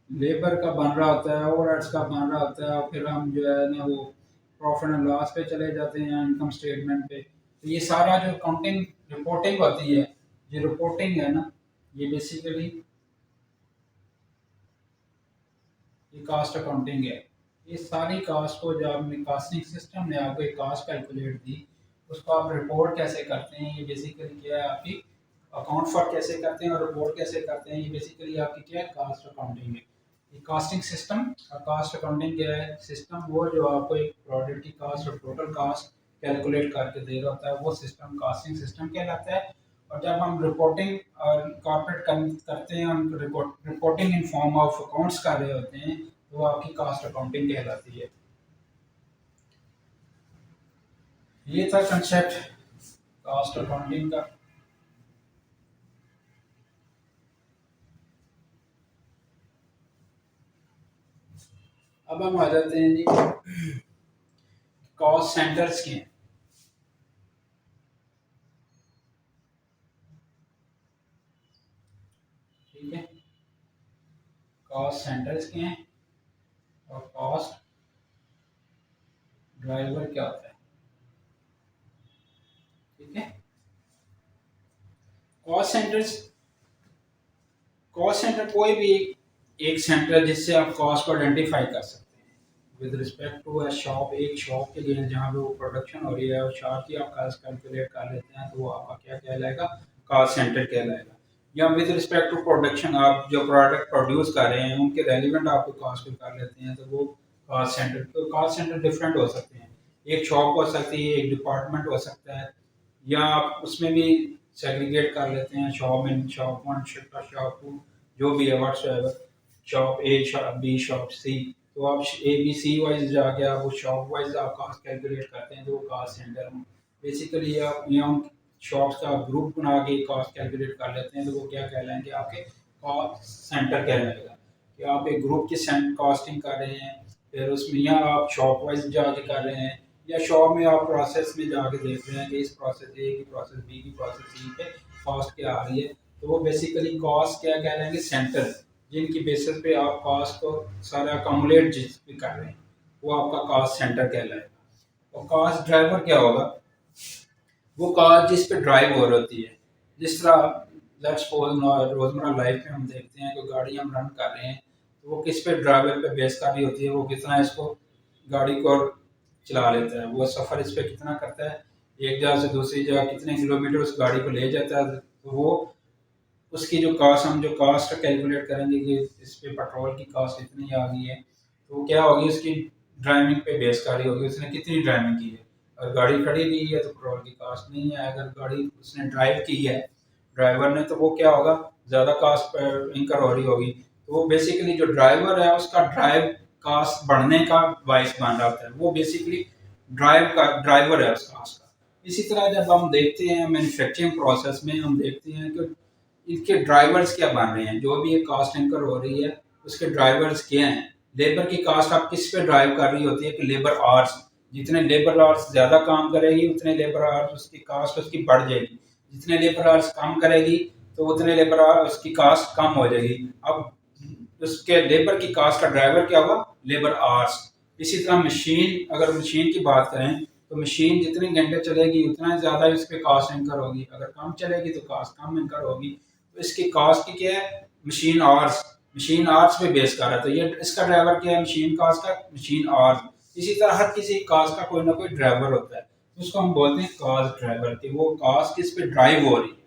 लेबर का बन रहा होता है, ओवरहेड्स का बन रहा होता है, और फिर हम जो है ना वो प्रॉफिट एंड लॉस पे चले जाते हैं, इनकम स्टेटमेंट पे। तो ये सारा जो अकाउंटिंग रिपोर्टिंग होती है, ये रिपोर्टिंग है ना, ये बेसिकली ये कास्ट अकाउंटिंग है। ये सारी कास्ट को जब आपने कास्टिंग सिस्टम ने आपको एक कास्ट कैलकुलेट दी, उसको आप रिपोर्ट कैसे करते हैं, ये बेसिकली क्या है आपकी अकाउंट फॉर कैसे करते हैं और रिपोर्ट कैसे करते हैं, ये बेसिकली आपकी क्या है, कास्ट अकाउंटिंग है। ये कास्टिंग सिस्टम और कास्ट अकाउंटिंग क्या है, सिस्टम वो जो आपको एक प्रोडक्ट की कास्ट और टोटल कास्ट कैलकुलेट करके दे रहा होता है, वो सिस्टम कास्टिंग सिस्टम कहलाता है। और जब हम रिपोर्टिंग और कॉर्पोरेट करते हैं, हम reporting in form of accounts कर रहे होते हैं, तो वो आपकी कास्ट अकाउंटिंग कहलाती है। ये था कंसेप्ट कास्ट अकाउंटिंग का। अब हम आ जाते हैं जी कॉस्ट सेंटर्स के। ठीक है, कॉस्ट सेंटर्स के हैं और कॉस्ट ड्राइवर क्या होता है। ठीक है, कॉस्ट सेंटर्स, कॉस्ट सेंटर कोई भी एक सेंटर जिससे आप कॉस्ट को आइडेंटिफाई कर सकते हैं with respect to a shop. एक शॉप के लिए जहाँ पे वो प्रोडक्शन हो रही है और शॉप की आप कॉस्ट कैलकुलेट कर लेते हैं, तो वो आपका क्या कहलाएगा, कॉस्ट सेंटर कहलाएगा। या विद रिस्पेक्ट टू प्रोडक्शन, आप जो प्रोडक्ट प्रोड्यूस कर रहे हैं उनके रेलिवेंट आपको कॉस्ट कर लेते हैं, तो वो कॉस्ट सेंटर। तो कॉस्ट सेंटर डिफरेंट हो सकते हैं, एक शॉप हो सकती है, एक डिपार्टमेंट हो सकता है, या आप उसमें भी सेग्रीगेट कर लेते हैं, shop in, shop one, shop two, जो भी है whatsoever, shop A, shop B, shop C. तो आप ए बी सी वाइज जाके आप वो शॉप वाइज आप कास्ट कैलकुलेट करते हैं, तो वो कास्ट सेंटर में बेसिकली आप यहाँ शॉप्स का ग्रुप बना के कास्ट कैलकुलेट कर लेते हैं, तो वो क्या कहलाएंगे, आपके कास्ट सेंटर कहलाएगा। कि आप एक ग्रुप की कॉस्टिंग कर रहे हैं, फिर उसमें यहाँ आप शॉप वाइज जाके कर रहे हैं, या शॉप में आप प्रोसेस में जाके देख रहे हैं कि इस प्रोसेस ए की, प्रोसेस बी की, प्रोसेस सी पे कॉस्ट क्या आ रही है, तो वो बेसिकली कॉस्ट क्या कहलाएंगे, सेंटर, जिनकी बेसिस पे आप कॉस्ट को सारा अकोमोडेट जिस भी कर रहे हैं, वो आपका कॉस्ट सेंटर कहलाएगा। और कॉस्ट ड्राइवर क्या होगा, वो कार जिस पे ड्राइव हो रही होती है। जिस तरह लेट्स सपोज रोजमर्रा लाइफ में हम देखते हैं कोई गाड़ी हम रन कर रहे हैं, तो वो किस पे ड्राइवर पे बेस कर रही होती है, वो कितना इसको गाड़ी को चला लेता है, वो सफ़र इस पे कितना करता है, एक जगह से दूसरी जगह कितने किलोमीटर उस गाड़ी को ले जाता है, तो वो उसकी जो कास्ट, हम जो कास्ट कैलकुलेट करेंगे कि इस पे पेट्रोल की कास्ट इतनी आ गई है, तो क्या होगी, उसकी ड्राइविंग पे बेस कर रही होगी, उसने कितनी ड्राइविंग की है। अगर गाड़ी खड़ी रही है तो पेट्रोल की कास्ट नहीं है, अगर गाड़ी उसने ड्राइव की है ड्राइवर ने, तो वो क्या होगा, ज़्यादा कास्ट पर इंकर हो रही होगी। तो वो बेसिकली जो ड्राइवर है उसका ड्राइव कास्ट बढ़ने का बायस बन रहा होता है, वो बेसिकली ड्राइव का ड्राइवर है उस कास्ट का। इसी तरह जब हम देखते हैं मैन्युफैक्चरिंग प्रोसेस में, हम देखते हैं कि इनके ड्राइवर्स क्या बन रहे हैं, जो भी ये कास्ट इंकर हो रही है उसके ड्राइवर्स क्या हैं। लेबर की कास्ट आप किस पे ड्राइव कर रही होती है कि लेबर आवर्स, जितने लेबर आवर्स ज़्यादा काम करेगी उतने लेबर आवर्स उसकी कास्ट उसकी बढ़ जाएगी, जितने लेबर आवर्स कम करेगी तो उतने लेबर आवर्स उसकी कास्ट कम हो जाएगी। अब उसके लेबर की कास्ट का ड्राइवर क्या होगा, लेबर आवर्स। इसी तरह मशीन, अगर मशीन की बात करें तो मशीन जितने घंटे चलेगी उतना ज़्यादा इस पे कास्ट इंकर होगी, अगर कम चलेगी तो कास्ट कम इंकर होगी। तो इसकी कास्ट की क्या है, मशीन आवर्स, मशीन आवर्स पे बेस कर रहा है, तो ये इसका ड्राइवर क्या है, मशीन कास्ट का मशीन आवर्स। इसी तरह हर किसी कास्ट का कोई ना कोई ड्राइवर होता है, तो उसको हम बोलते हैं कास्ट ड्राइवर, कि वो कास्ट किस पे ड्राइव हो रही है।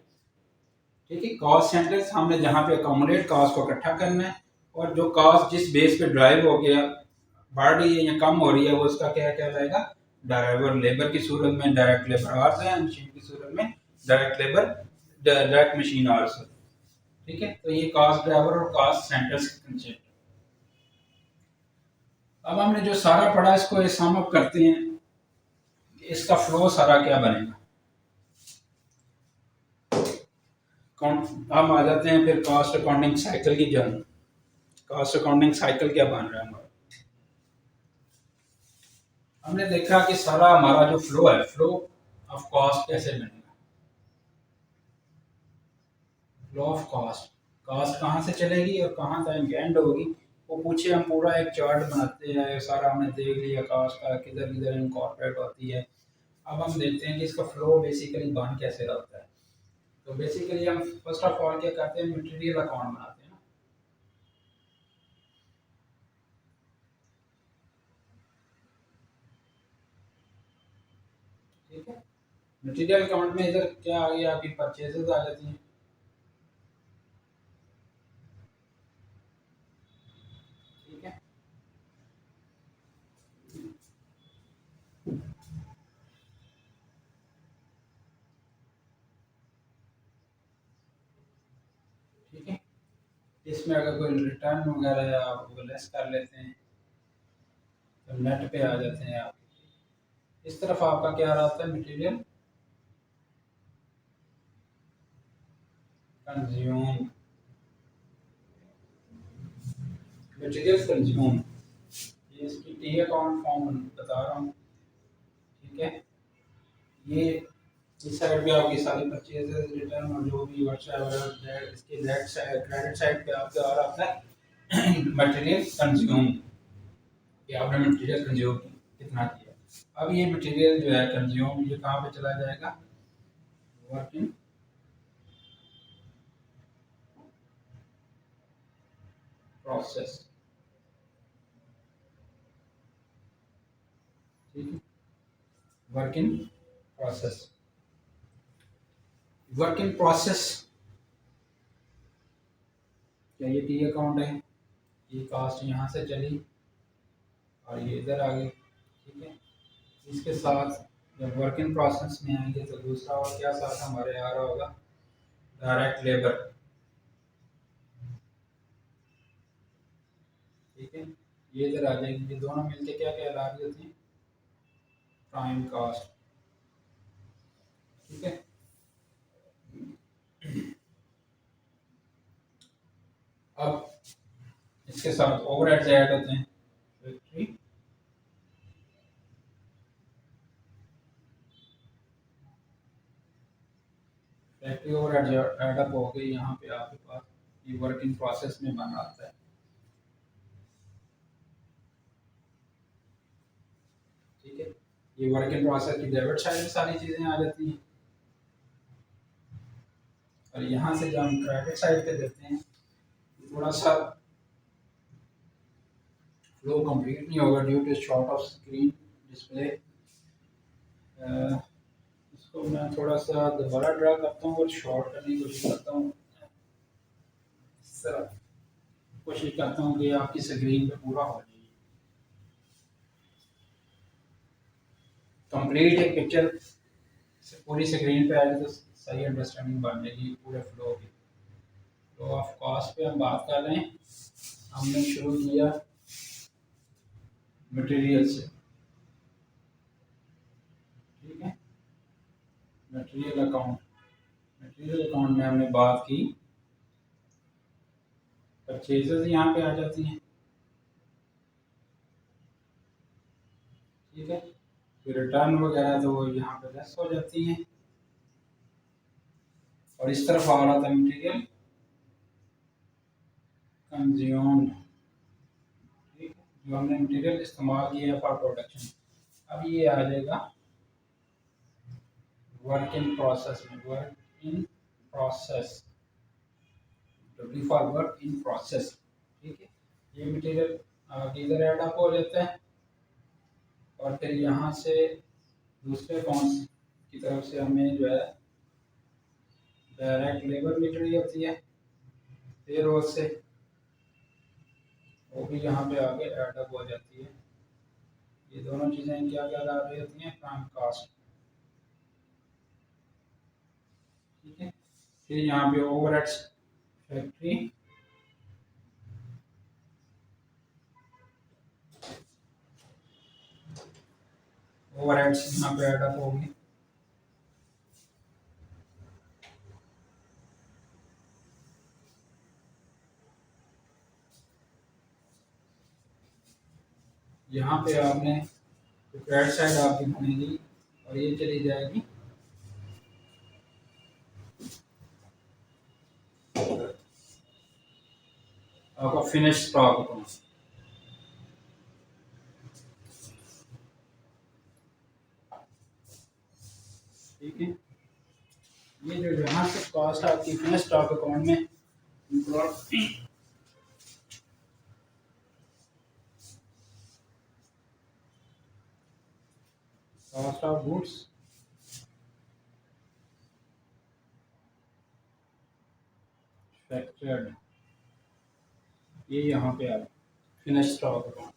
ठीक है, कॉस्ट सेंटर्स हमने जहाँ पे अकोमोडेट कास्ट को इकट्ठा करना है, और जो कास्ट जिस बेस पे ड्राइव हो गया बढ़ रही है या कम हो रही है, वो उसका क्या कहलाएगा, ड्राइवर। लेबर की सूरत में डायरेक्ट लेबर आवर्स है, मशीन की सूरत में direct labour, direct machine hours है। ठीक है, तो ये कास्ट ड्राइवर और कास्ट सेंटर्स के कंसेप्ट। अब हमने जो सारा पढ़ा इसको सम अप करते हैं, इसका फ्लो सारा क्या बनेगा। हम आ जाते हैं फिर कॉस्ट अकाउंटिंग साइकिल की जर्नी। कॉस्ट अकाउंटिंग साइकिल क्या बन रहा है हमारा। हमने देखा कि सारा हमारा जो फ्लो है, फ्लो ऑफ कॉस्ट कैसे बनेगा। फ्लो ऑफ कॉस्ट, कॉस्ट कहाँ से चलेगी और कहाँ तक एंड होगी, वो पूछे हम पूरा एक चार्ट बनाते हैं, सारा हमने देख लिया कॉस्ट का किधर किधर इनकॉर्पोरेट होती है। अब हम देखते हैं कि इसका फ्लो बेसिकली बन कैसे रहता है। तो बेसिकली हम फर्स्ट ऑफ ऑल क्या करते हैं, मटेरियल अकाउंट बनाते हैं ना। ठीक है, मटेरियल अकाउंट में इधर क्या आ गया, आपकी परचेजेस आ जाती हैं। ठीक है, ठीक है, इसमें अगर कोई रिटर्न वगैरह है आप वो लेस कर लेते हैं तो नेट पे आ जाते हैं आप। इस तरफ आपका क्या रहता है, मटेरियल कंज्यूम, मटेरियल कंज्यूम, ये इसकी टी अकाउंट फॉर्म बता रहा हूँ। ठीक है, ये इस साइड पे आपकी सारी परचेजेस रिटर्न और जो भी व्हाट्सएवर इसके लेफ्ट साइड क्रेडिट साइड पे आपका आ रहा है मटेरियल कंज्यूम, कि आपने मटेरियल कंज्यूम कितना किया। अब ये मटेरियल जो है कंज्यूम ये कहाँ पे चला जाएगा, वर्क इन प्रोसेस। ठीक है, work in process, work in process, क्या ये टी अकाउंट है, ये कास्ट यहाँ से चली और ये इधर आ गई। ठीक है, इसके साथ जब वर्क इन प्रोसेस में आएंगे तो दूसरा और क्या साथ हमारे आ रहा होगा, डायरेक्ट लेबर। ठीक है, ये इधर आ जाएगी, ये दोनों मिलके क्या कहला रही होती हैं, प्राइम कास्ट। ठीक है, अब इसके साथ ओवरहेड्स ऐड होते हैं, factory factory overheads add up हो गई, यहाँ पे आपके पास ये वर्क इन प्रोसेस में बन आता है। ठीक है, ये वर्क इन प्रोसेस की डेबिट साइड में सारी चीजें आ जाती हैं और यहाँ से जब हम क्रेडिट साइड पे देते हैं थोड़ा सा फ्लो कंप्लीट नहीं होगा due to short of screen display. इसको मैं थोड़ा सा दोबारा ड्रा करता हूँ और शॉर्ट करने की कोशिश करता हूँ। इस तरह कोशिश करता हूँ कि आपकी स्क्रीन पे पूरा हो जाए, कंप्लीट एक पिक्चर पूरी स्क्रीन पे आएगी तो सही अंडरस्टैंडिंग बन जाएगी पूरे फ्लो की। फ्लो ऑफ कॉस्ट पे हम बात कर रहे हैं, हमने शुरू किया मटेरियल से। ठीक है, मटेरियल अकाउंट, मटेरियल अकाउंट में हमने बात की परचेजेस यहाँ पे आ जाती हैं। ठीक है, फिर रिटर्न वगैरह तो वो यहाँ पे लेस हो जाती हैं और इस तरफ आ रहा था मटेरियल कंज्यूम्ड। ठीक है, जो हमने मटेरियल इस्तेमाल किया है फॉर प्रोडक्शन। अब ये आ जाएगा वर्क इन प्रोसेस में, work in process, W for work in process. ठीक है, ये मटेरियल इधर ऐड अप हो जाता है और फिर यहाँ से दूसरे अकाउंट्स की तरफ से हमें जो है डायरेक्ट लेबर मिल होती है पेरोल से, वो भी यहाँ पे आके ऐड अप हो जाती है। ये दोनों चीज़ें क्या क्या ला रही होती हैं, प्राइम कास्ट। ठीक है, फिर यहाँ पे ओवरहेड्स, फैक्ट्री ओवरहेड्स यहाँ पे ऐड अप होगी। यहाँ पे आपने तो क्रेडिट साइड आपकी बनेगी और ये चली जाएगी आपका फिनिश स्टॉक अकाउंट। ठीक है, ये जो यहाँ से कॉस्ट आपकी फिनिश स्टॉक अकाउंट में इंक्लूड कॉस्ट ऑफ गुड्स फैक्चर्ड, ये यहाँ पे आ फिनिश स्टॉक अकाउंट।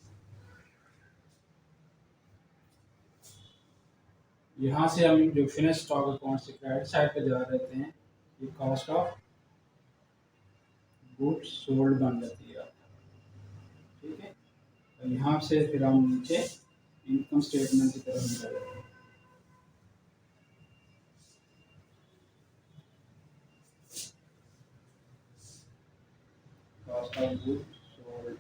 यहाँ से हम जो फिनिश स्टॉक अकाउंट से क्रेडिट साइड पे जा रहते हैं, ये कॉस्ट ऑफ गुड्स सोल्ड बन जाती है। ठीक है, तो यहाँ से फिर हम नीचे इनकम स्टेटमेंट की तरफ जा रहे हैं। कॉस्ट ऑफ गुड्स सोल्ड,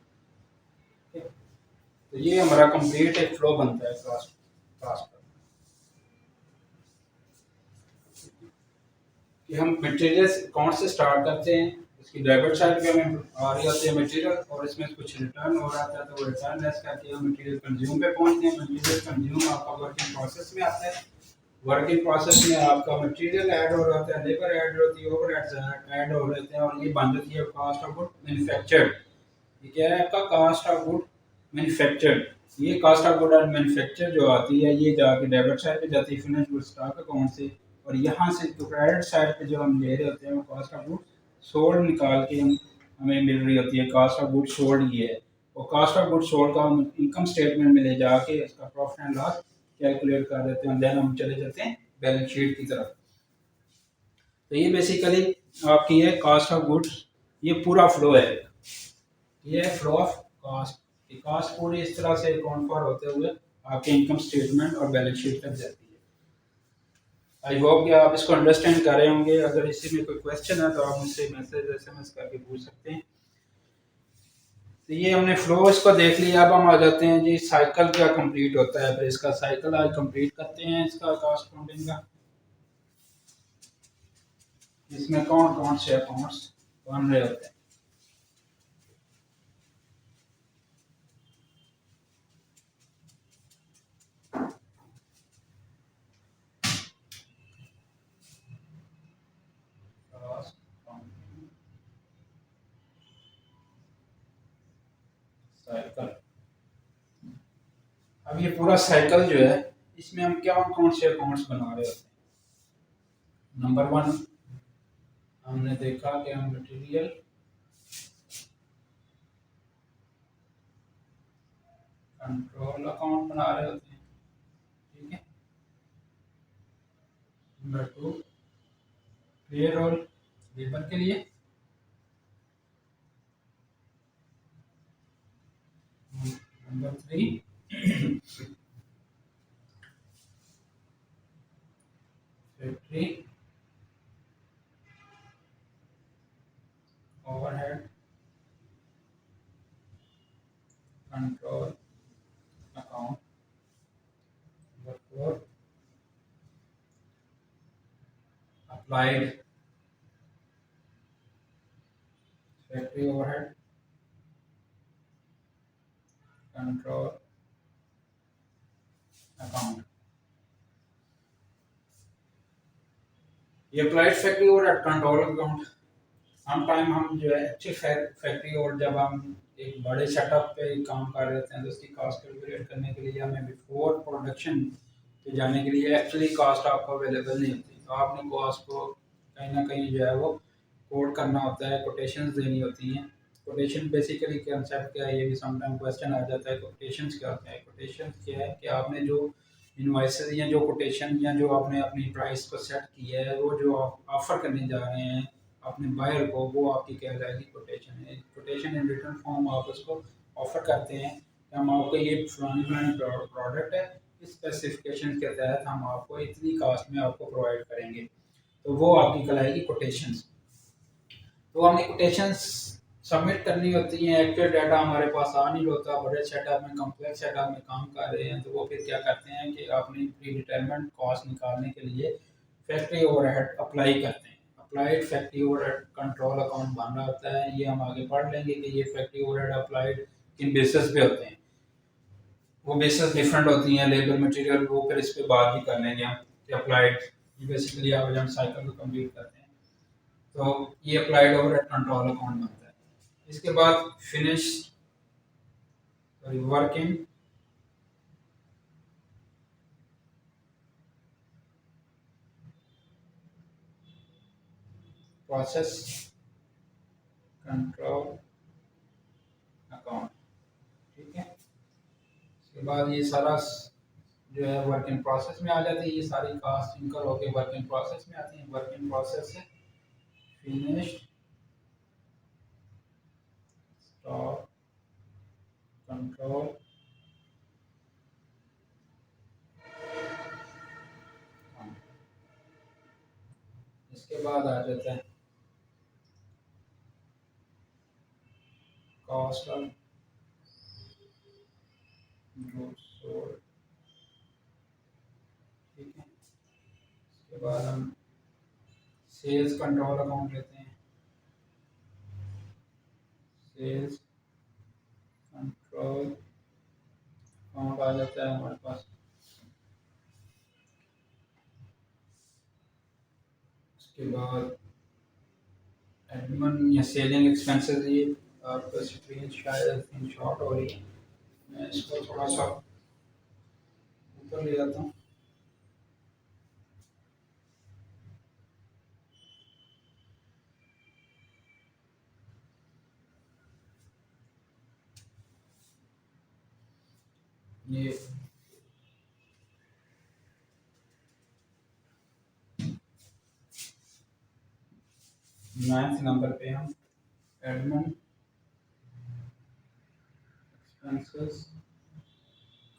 तो ये हमारा कंप्लीट एक फ्लो बनता है कॉस्ट कॉस्ट का, कि हम मटेरियल्स अकाउंट से स्टार्ट करते हैं, इसकी डेबिट साइड पे हमें आ रही होती है मटेरियल और इसमें कुछ रिटर्न हो रहा था, तो वो रिटर्न लेस करके हम मटेरियल कंज्यूम पे पहुंचते हैं। मटेरियल कंज्यूम आपका वर्किंग प्रोसेस में आता है, वर्किंग प्रोसेस में आपका मटेरियल ऐड हो रहा होता है, लेबर ऐड होती है, ओवरहेड्स ऐड हो रहे हैं और ये बन जाती है कॉस्ट ऑफ गुड मैन्युफैक्चर्ड। ये क्या है आपका कॉस्ट ऑफ गुड मैन्युफैक्चर्ड। ये cost of good and manufacture जो आती है ये जाके डेबिट साइड पे जाती है फिनिश गुड स्टॉक अकाउंट से, और यहाँ से तो क्रेडिट साइड पे जो हम ले रहे होते हैं वो कॉस्ट ऑफ गुड सोल्ड निकाल के हम हमें मिल रही होती है कॉस्ट ऑफ गुड सोल्ड। ये है और कॉस्ट ऑफ गुड सोल्ड का हम इनकम स्टेटमेंट में ले जाके इसका प्रॉफिट एंड लॉस कैलकुलेट कर देते हैं, देन हम चले जाते हैं बैलेंस शीट की तरफ। तो ये बेसिकली आपकी है कॉस्ट ऑफ गुड्स, ये पूरा फ्लो है, ये है फ्लो ऑफ कॉस्ट। कॉस्ट पूरी इस तरह से अकाउंट पर होते हुए आपके इनकम स्टेटमेंट और बैलेंस शीट तक जाती है। आई होप कि आप इसको अंडरस्टैंड कर रहे होंगे। अगर इसी में कोई क्वेश्चन है तो आप मुझसे मैसेज एसएमएस करके पूछ सकते हैं। तो ये हमने फ्लो इसको देख लिया, अब हम आ जाते हैं जी साइकिल क्या कंप्लीट होता है, फिर इसका साइकिल आज कंप्लीट करते हैं इसका कॉस्ट अकाउंटिंग का। इसमें कौन कौन से अकाउंट्स बन रहे होते हैं। कॉस्ट अकाउंटिंग साइकिल, अब ये पूरा साइकिल जो है इसमें हम क्या कौन से अकाउंट्स बना रहे होते हैं। नंबर वन हमने देखा कि हम मटेरियल कंट्रोल अकाउंट बना रहे होते हैं। ठीक है, नंबर टू पेरोल लेबर के लिए, number three factory overhead control account, number four applied factory overhead control account. ये applied factory overhead control account हम टाइम हम जो है अच्छी फैक्ट्री और जब हम एक बड़े सेटअप पे काम कर रहे होते हैं तो उसकी कॉस्ट कैलकुलेट करने के लिए हमें बिफोर प्रोडक्शन पे जाने के लिए एक्चुअली कॉस्ट आपको अवेलेबल नहीं होती, तो आपने कॉस्ट को कहीं ना कहीं जो है वो कोड करना होता है, कोटेशंस देनी होती हैं। कोटेशन बेसिकली कंसेप्ट क्या है, ये भी समटाइम क्वेश्चन आ जाता है, कोटेशंस क्या होता है। कोटेशंस क्या है कि आपने जो इनवॉइसेस या जो कोटेशन या जो आपने अपनी प्राइस को सेट किया है वो जो आप ऑफर करने जा रहे हैं अपने बायर को, वो आपकी कहलाएगी कोटेशन है। कोटेशन इन रिटर्न फॉर्म आप उसको ऑफर करते हैं कि हम आपको ये फलानी फलानी प्रोडक्ट है, इस स्पेसिफिकेशन के तहत हम आपको इतनी कास्ट में आपको प्रोवाइड करेंगे, तो वो आपकी कहलाएगी कोटेशंस। तो हमने कोटेशंस सबमिट करनी होती हैं। एक्चुअल डाटा हमारे पास आ नहीं होता, बड़े सेटअप में, कॉम्प्लेक्स सेटअप में काम कर रहे हैं, तो वो फिर क्या करते हैं कि अपनी प्री डिटरमेंट कॉस्ट निकालने के लिए फैक्ट्री ओवरहेड अप्लाई करते हैं। Applied factory overhead control account बन रहा होता है। ये हम आगे पढ़ लेंगे कि ये फैक्ट्री ओवरहेड अप्लाइड किन बेसिस पे होते हैं। वो बेसिस डिफरेंट होती हैं, लेबर मटेरियल, वो फिर इस पे बात भी कर लेंगे हम कि अप्लाइड बेसिकली आप जब साइकिल को कंप्लीट करते हैं तो ये अप्लाइड ओवरहेड कंट्रोल अकाउंट बनता है। इसके बाद finish sorry working process control account, ठीक है। इसके बाद ये सारा जो है वर्क इन प्रोसेस में आ जाती है। ये सारी कास्ट इनकर होकर वर्क इन प्रोसेस में आती है। वर्क इन प्रोसेस से फिनिश्ड स्टॉक कंट्रोल अकाउंट। इसके बाद आ जाता है कॉस्ट ऑफ गुड्स सोल्ड, ठीक है। इसके बाद हम सेल्स कंट्रोल अकाउंट लेते हैं। सेल्स कंट्रोल अकाउंट आ जाता है हमारे पास। उसके बाद एडमिन या सेलिंग एक्सपेंसेस, ये आपका स्क्रीन शायद शॉर्ट हो रही है, मैं इसको थोड़ा सा ऊपर ले जाता हूँ। ये 9th नंबर पे हम एडमिन एक्सपेंसेस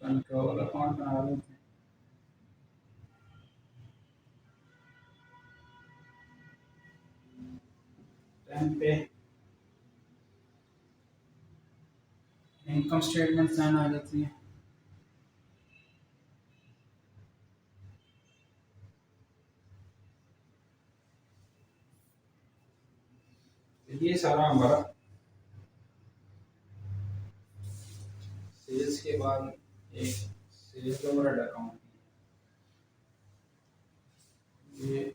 कंट्रोल अकाउंट बना लेते हैं। 10 पे इनकम स्टेटमेंट लाइन आ जाती है। ये सारा हमारा सेल्स के बाद एक सेल्स ओवरहेड अकाउंट, ये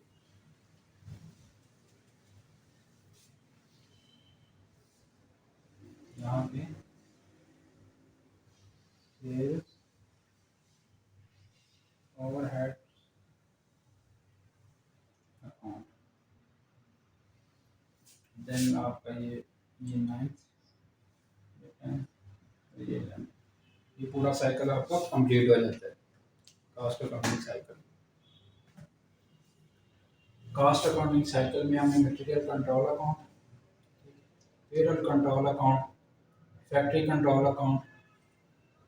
यहाँ पे सेल्स ओवरहेड अकाउंट, देन आपका ये 9th, ये 10th, ये 11th, ये पूरा साइकिल आपका कंप्लीट हो जाता है। Cost accounting cycle, cost accounting cycle में हमने material control account, payroll control account, factory control account,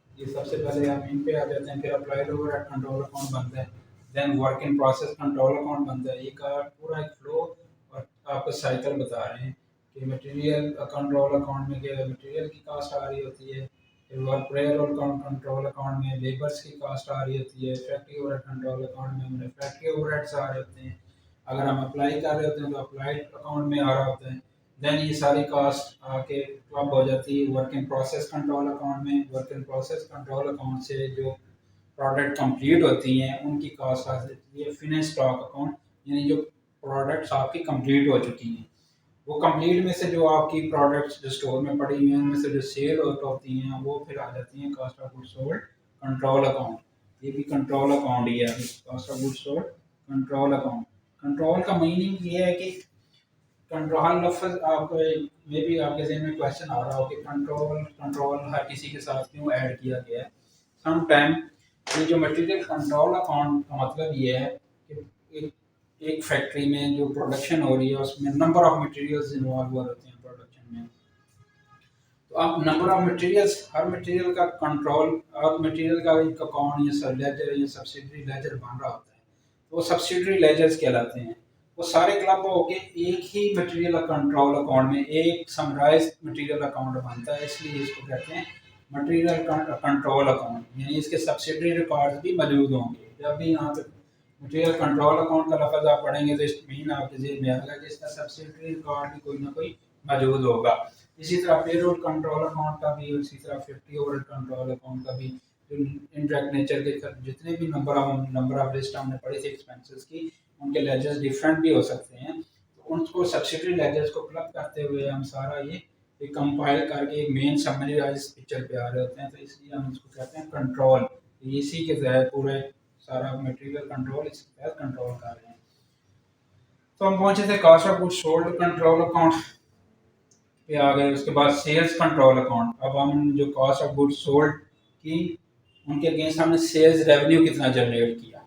ये सबसे पहले हम इन पे आ जाते हैं। फिर अप्लाइड ओवरहेड कंट्रोल अकाउंट बनता है। Then work in process control account बनता है। ये का पूरा एक फ्लो और आपको साइकिल बता रहे हैं कि मटेरियल कंट्रोल अकाउंट में क्या मटेरियल की कास्ट आ रही होती है। फिर वर्क पेरोल कंट्रोल अकाउंट में लेबर्स की कास्ट आ रही होती है। फैक्ट्री ओवरहेड कंट्रोल अकाउंट में हमारे फैक्ट्री ओवरहेड्स आ रहे होते हैं। अगर हम अप्लाई कर रहे होते हैं तो अप्लाइड अकाउंट में आ रहा होता है। देन ये सारी कास्ट आके क्लब हो जाती है work in process control account में। Work in process control account से जो प्रोडक्ट कंप्लीट होती हैं उनकी कास्ट आ जाती है फिनिश स्टॉक अकाउंट, यानी जो प्रोडक्ट्स आपकी कंप्लीट हो चुकी हैं। वो कंप्लीट में से जो आपकी प्रोडक्ट्स जो स्टोर में पड़ी हुई हैं उनमें से जो सेल आउट होती हैं वो फिर आ जाती हैं cost of goods sold control account. ये भी कंट्रोल अकाउंट ही है, cost of goods sold control account. Control का मीनिंग ये है कि कंट्रोल लफ्ज आप मे भी आपके ज़हन में क्वेश्चन आ रहा हो कि कंट्रोल कंट्रोल हर किसी के साथ क्यों ऐड किया गया है। सम टाइम ये जो मटेरियल कंट्रोल अकाउंट का मतलब ये है कि एक फैक्ट्री में जो प्रोडक्शन हो रही है उसमें नंबर ऑफ मटेरियल्स इन्वॉल्व हो होते हैं प्रोडक्शन में। तो आप number of materials, her material का कंट्रोल और मटेरियल का एक अकाउंट या सब लेजर या सब्सिडरी लेजर बन रहा होता है, तो वो सब्सिडरी लेजर्स कहलाते हैं। वो सारे क्लब होके एक ही मटेरियल कंट्रोल अकाउंट में एक समराइज मटेरियल अकाउंट बनता है, इसलिए इसको कहते हैं मटेरियल कंट्रोल अकाउंट। यानी इसके सब्सिडरी रिकॉर्ड्स भी मौजूद होंगे। जब भी यहाँ पे मटेरियल कंट्रोल अकाउंट का लफ्ज़ आप पढ़ेंगे तो इस मीन आपके जेब में आएगा कि इसका सब्सिडरी रिकॉर्ड भी कोई ना कोई मौजूद होगा। इसी तरह पेरोल कंट्रोल अकाउंट का भी, इसी तरह 50 ओवर कंट्रोल अकाउंट का भी, इनडायरेक्ट नेचर के जितने भी नंबर ऑफ लिस्ट हमने पढ़ी थी एक्सपेंसेस की, उनके लेजर्स डिफरेंट भी हो सकते हैं। तो उनको सब्सिडरी लेजर्स को क्लब करते हुए हम सारा ये कंपाइल करके एक मेन समरी आज इस पिक्चर पे आ रहे होते हैं, तो इसलिए हम इसको कहते हैं कंट्रोल। इसी के तहत पूरे सारा मटेरियल कंट्रोल इसके तहत कंट्रोल कर रहे हैं। तो हम पहुंचे थे cost of goods sold control account पे आ गए। उसके बाद सेल्स कंट्रोल अकाउंट। अब हम जो कॉस्ट ऑफ गुड्स सोल्ड की, उनके अगेंस्ट हमने सेल्स रेवेन्यू कितना जनरेट किया।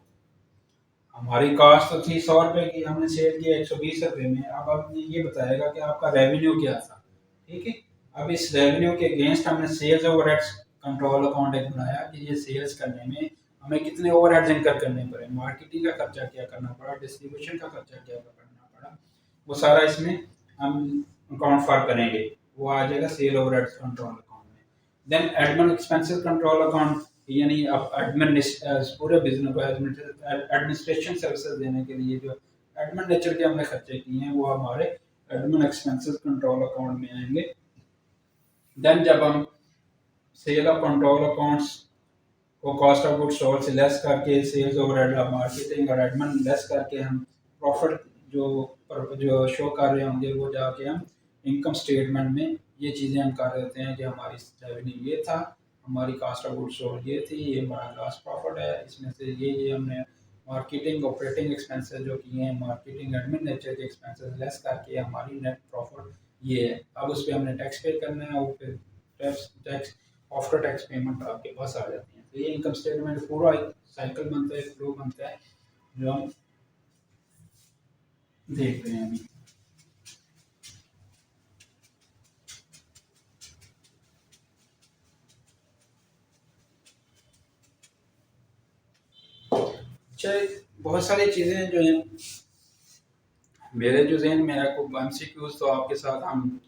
हमारी कॉस्ट तो थी 100 रुपए की, हमने सेल किया 120 रुपए में। अब आपने ये बताएगा कि आपका रेवेन्यू क्या था, ठीक है। अब इस रेवेन्यू के अगेंस्ट हमने सेल्स ओवरहेड्स कंट्रोल अकाउंट एक बनाया कि ये सेल्स करने में हमें कितने ओवरहेड्स इनकर करने पड़े, मार्केटिंग का खर्चा क्या करना पड़ा, डिस्ट्रीब्यूशन का खर्चा क्या करना पड़ा, वो सारा इसमें हम अकाउंट फॉर करेंगे। वो आ जाएगा सेल ओवरहेड्स कंट्रोल अकाउंट में। Then admin expenses control account, यानी अब एडमिन पूरे बिजनेस को एडमिनिस्ट्रेशन सर्विसेज देने के लिए जो एडमिन नेचर के हमने खर्चे किए हैं वो हमारे एडमिन एक्सपेंसेस कंट्रोल अकाउंट में आएंगे। देन जब हम सेल ऑफ कंट्रोल अकाउंट्स को कॉस्ट ऑफ गुड्स सोल्ड से लेस करके, सेल्स ओवरहेड मार्केटिंग और एडमिन लेस करके हम प्रॉफिट जो शो कर रहे होंगे वो जाके हम इनकम स्टेटमेंट में ये चीज़ें हम कर देते हैं कि हमारी रेवेन्यू ये था, हमारी कॉस्ट ऑफ गुड्स सोल्ड ये थी, ये हमारा ग्रॉस प्रॉफिट है, इसमें से ये हमने मार्केटिंग ऑपरेटिंग एक्सपेंसेस जो किए हैं, मार्केटिंग एडमिन नेचर के एक्सपेंसेस लेस करके हमारी नेट प्रॉफिट ये है। अब उस पर हमने टैक्स पे करना है और फिर टैक्स आफ्टर टैक्स पेमेंट आपके पास आ जाती है। तो ये इनकम स्टेटमेंट पूरा एक साइकिल बनता है, एक फ्लो बनता है जो हम देख रहे हैं अभी। अच्छा, बहुत सारी चीज़ें जो हैं मेरे जो जहन में है, को एमसीक्यूज तो आपके साथ हम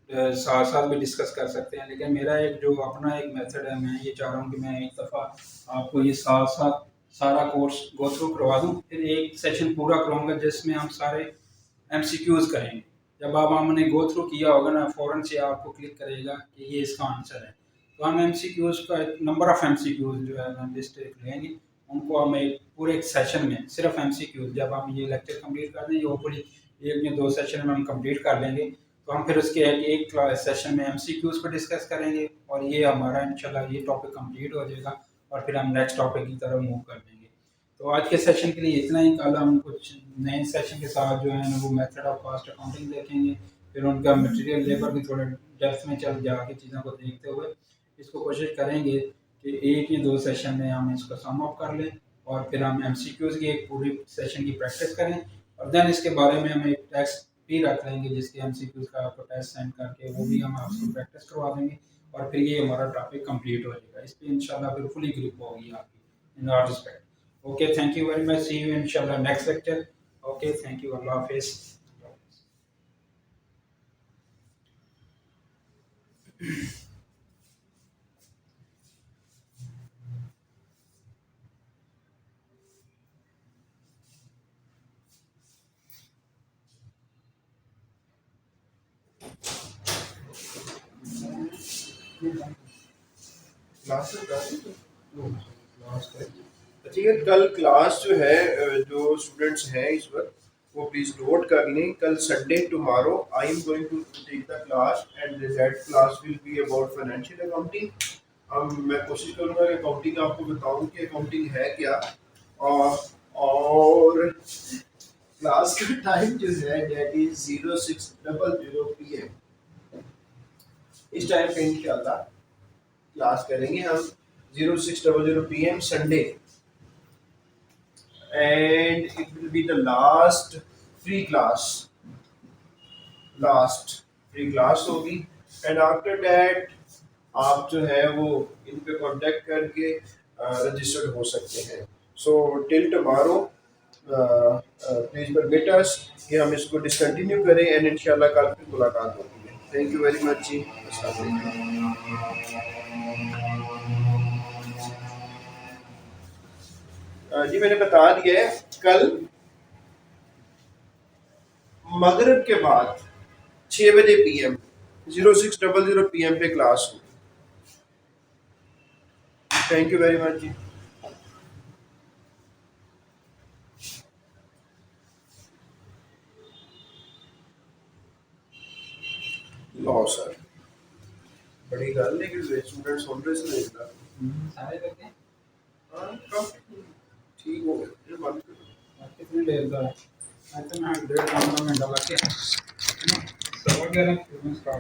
साथ साथ भी डिस्कस कर सकते हैं, लेकिन मेरा एक जो अपना एक मेथड है, मैं ये चाह रहा हूँ कि मैं एक दफ़ा आपको ये साथ साथ सारा कोर्स गो थ्रू करवा दूँ, फिर एक सेशन पूरा कराऊंगा जिसमें हम सारे एमसीक्यूज करेंगे। जब आप हमने गो थ्रू किया होगा ना, फ़ौरन से आपको क्लिक करेगा कि ये इसका आंसर है। तो हम एमसीक्यूज का एक नंबर ऑफ एमसीक्यूज जो है हम लिस्ट लेंगे, उनको हम एक पूरे एक सेशन में सिर्फ एमसीक्यूज, जब हम ये लेक्चर कंप्लीट कर देंगे होपफुली एक या दो सेशन में हम कंप्लीट कर लेंगे, तो हम फिर उसके एक सेशन में एमसीक्यूज पर डिस्कस करेंगे और ये हमारा इंशाल्लाह ये टॉपिक कंप्लीट हो जाएगा और फिर हम नेक्स्ट टॉपिक की तरफ मूव कर देंगे। तो आज के सेशन के लिए इतना ही। कल हम कुछ नए सेशन के साथ जो है वो मेथड ऑफ कॉस्ट अकाउंटिंग देखेंगे, फिर उनका मटेरियल लेबर भी थोड़े डेप्थ में चल जाके चीज़ों को देखते हुए इसको कोशिश करेंगे कि एक या दो सेशन में हम इसको सम अप कर लें और फिर हम एमसीक्यूज की एक पूरी सेशन की प्रैक्टिस करें और देन इसके बारे में हम एक टेस्ट भी रख लेंगे जिसके एमसीक्यूज का आपको टेस्ट सेंड करके वो भी हम आपको प्रैक्टिस करवा देंगे और फिर ये हमारा टॉपिक कंप्लीट हो जाएगा। इस पर इंशाल्लाह फिर फुली ग्रिप होगी आपकी in all respect. Okay, thank you very much. See you inshallah next lecture. Okay, thank you. Allah Hafiz. Class अच्छा यार, कल क्लास जो है जो स्टूडेंट्स हैं इस वक्त वो प्लीज नोट कर लें। कल Sunday, tomorrow I am going to take the class and that class will be about financial accounting. मैं कोशिश करूंगा कि अकाउंटिंग आपको बताऊं कि अकाउंटिंग है क्या, और क्लास का टाइम जो है दैट इज 0600 PM। इस टाइम पे इंशाल्लाह क्लास करेंगे हम 0600 PM Sunday, and it will be the last free class होगी। एंड आफ्टर दैट आप जो है वो इन पे कांटेक्ट करके रजिस्टर्ड हो सकते हैं। So till tomorrow please permit us कि हम इसको डिसकंटिन्यू करें एंड इंशाल्लाह कल फिर मुलाकात होगी। थैंक यू वेरी मच जी। अस्सलाम वालेकुम। जी मैंने बता दिया है, कल मगरिब के बाद 6 बजे PM 0600 PM पे क्लास होगी। थैंक यू वेरी मच जी। लो सर, बड़ी गल है कि स्टूडेंट सुन रहे से देखना। सारे करके हाँ, काफी ठीक हो गया, ये बंद करो। कितनी देर का है? मैं तो मैं 1.5 घंटा लगा के है ना, 11:15 स्टार्ट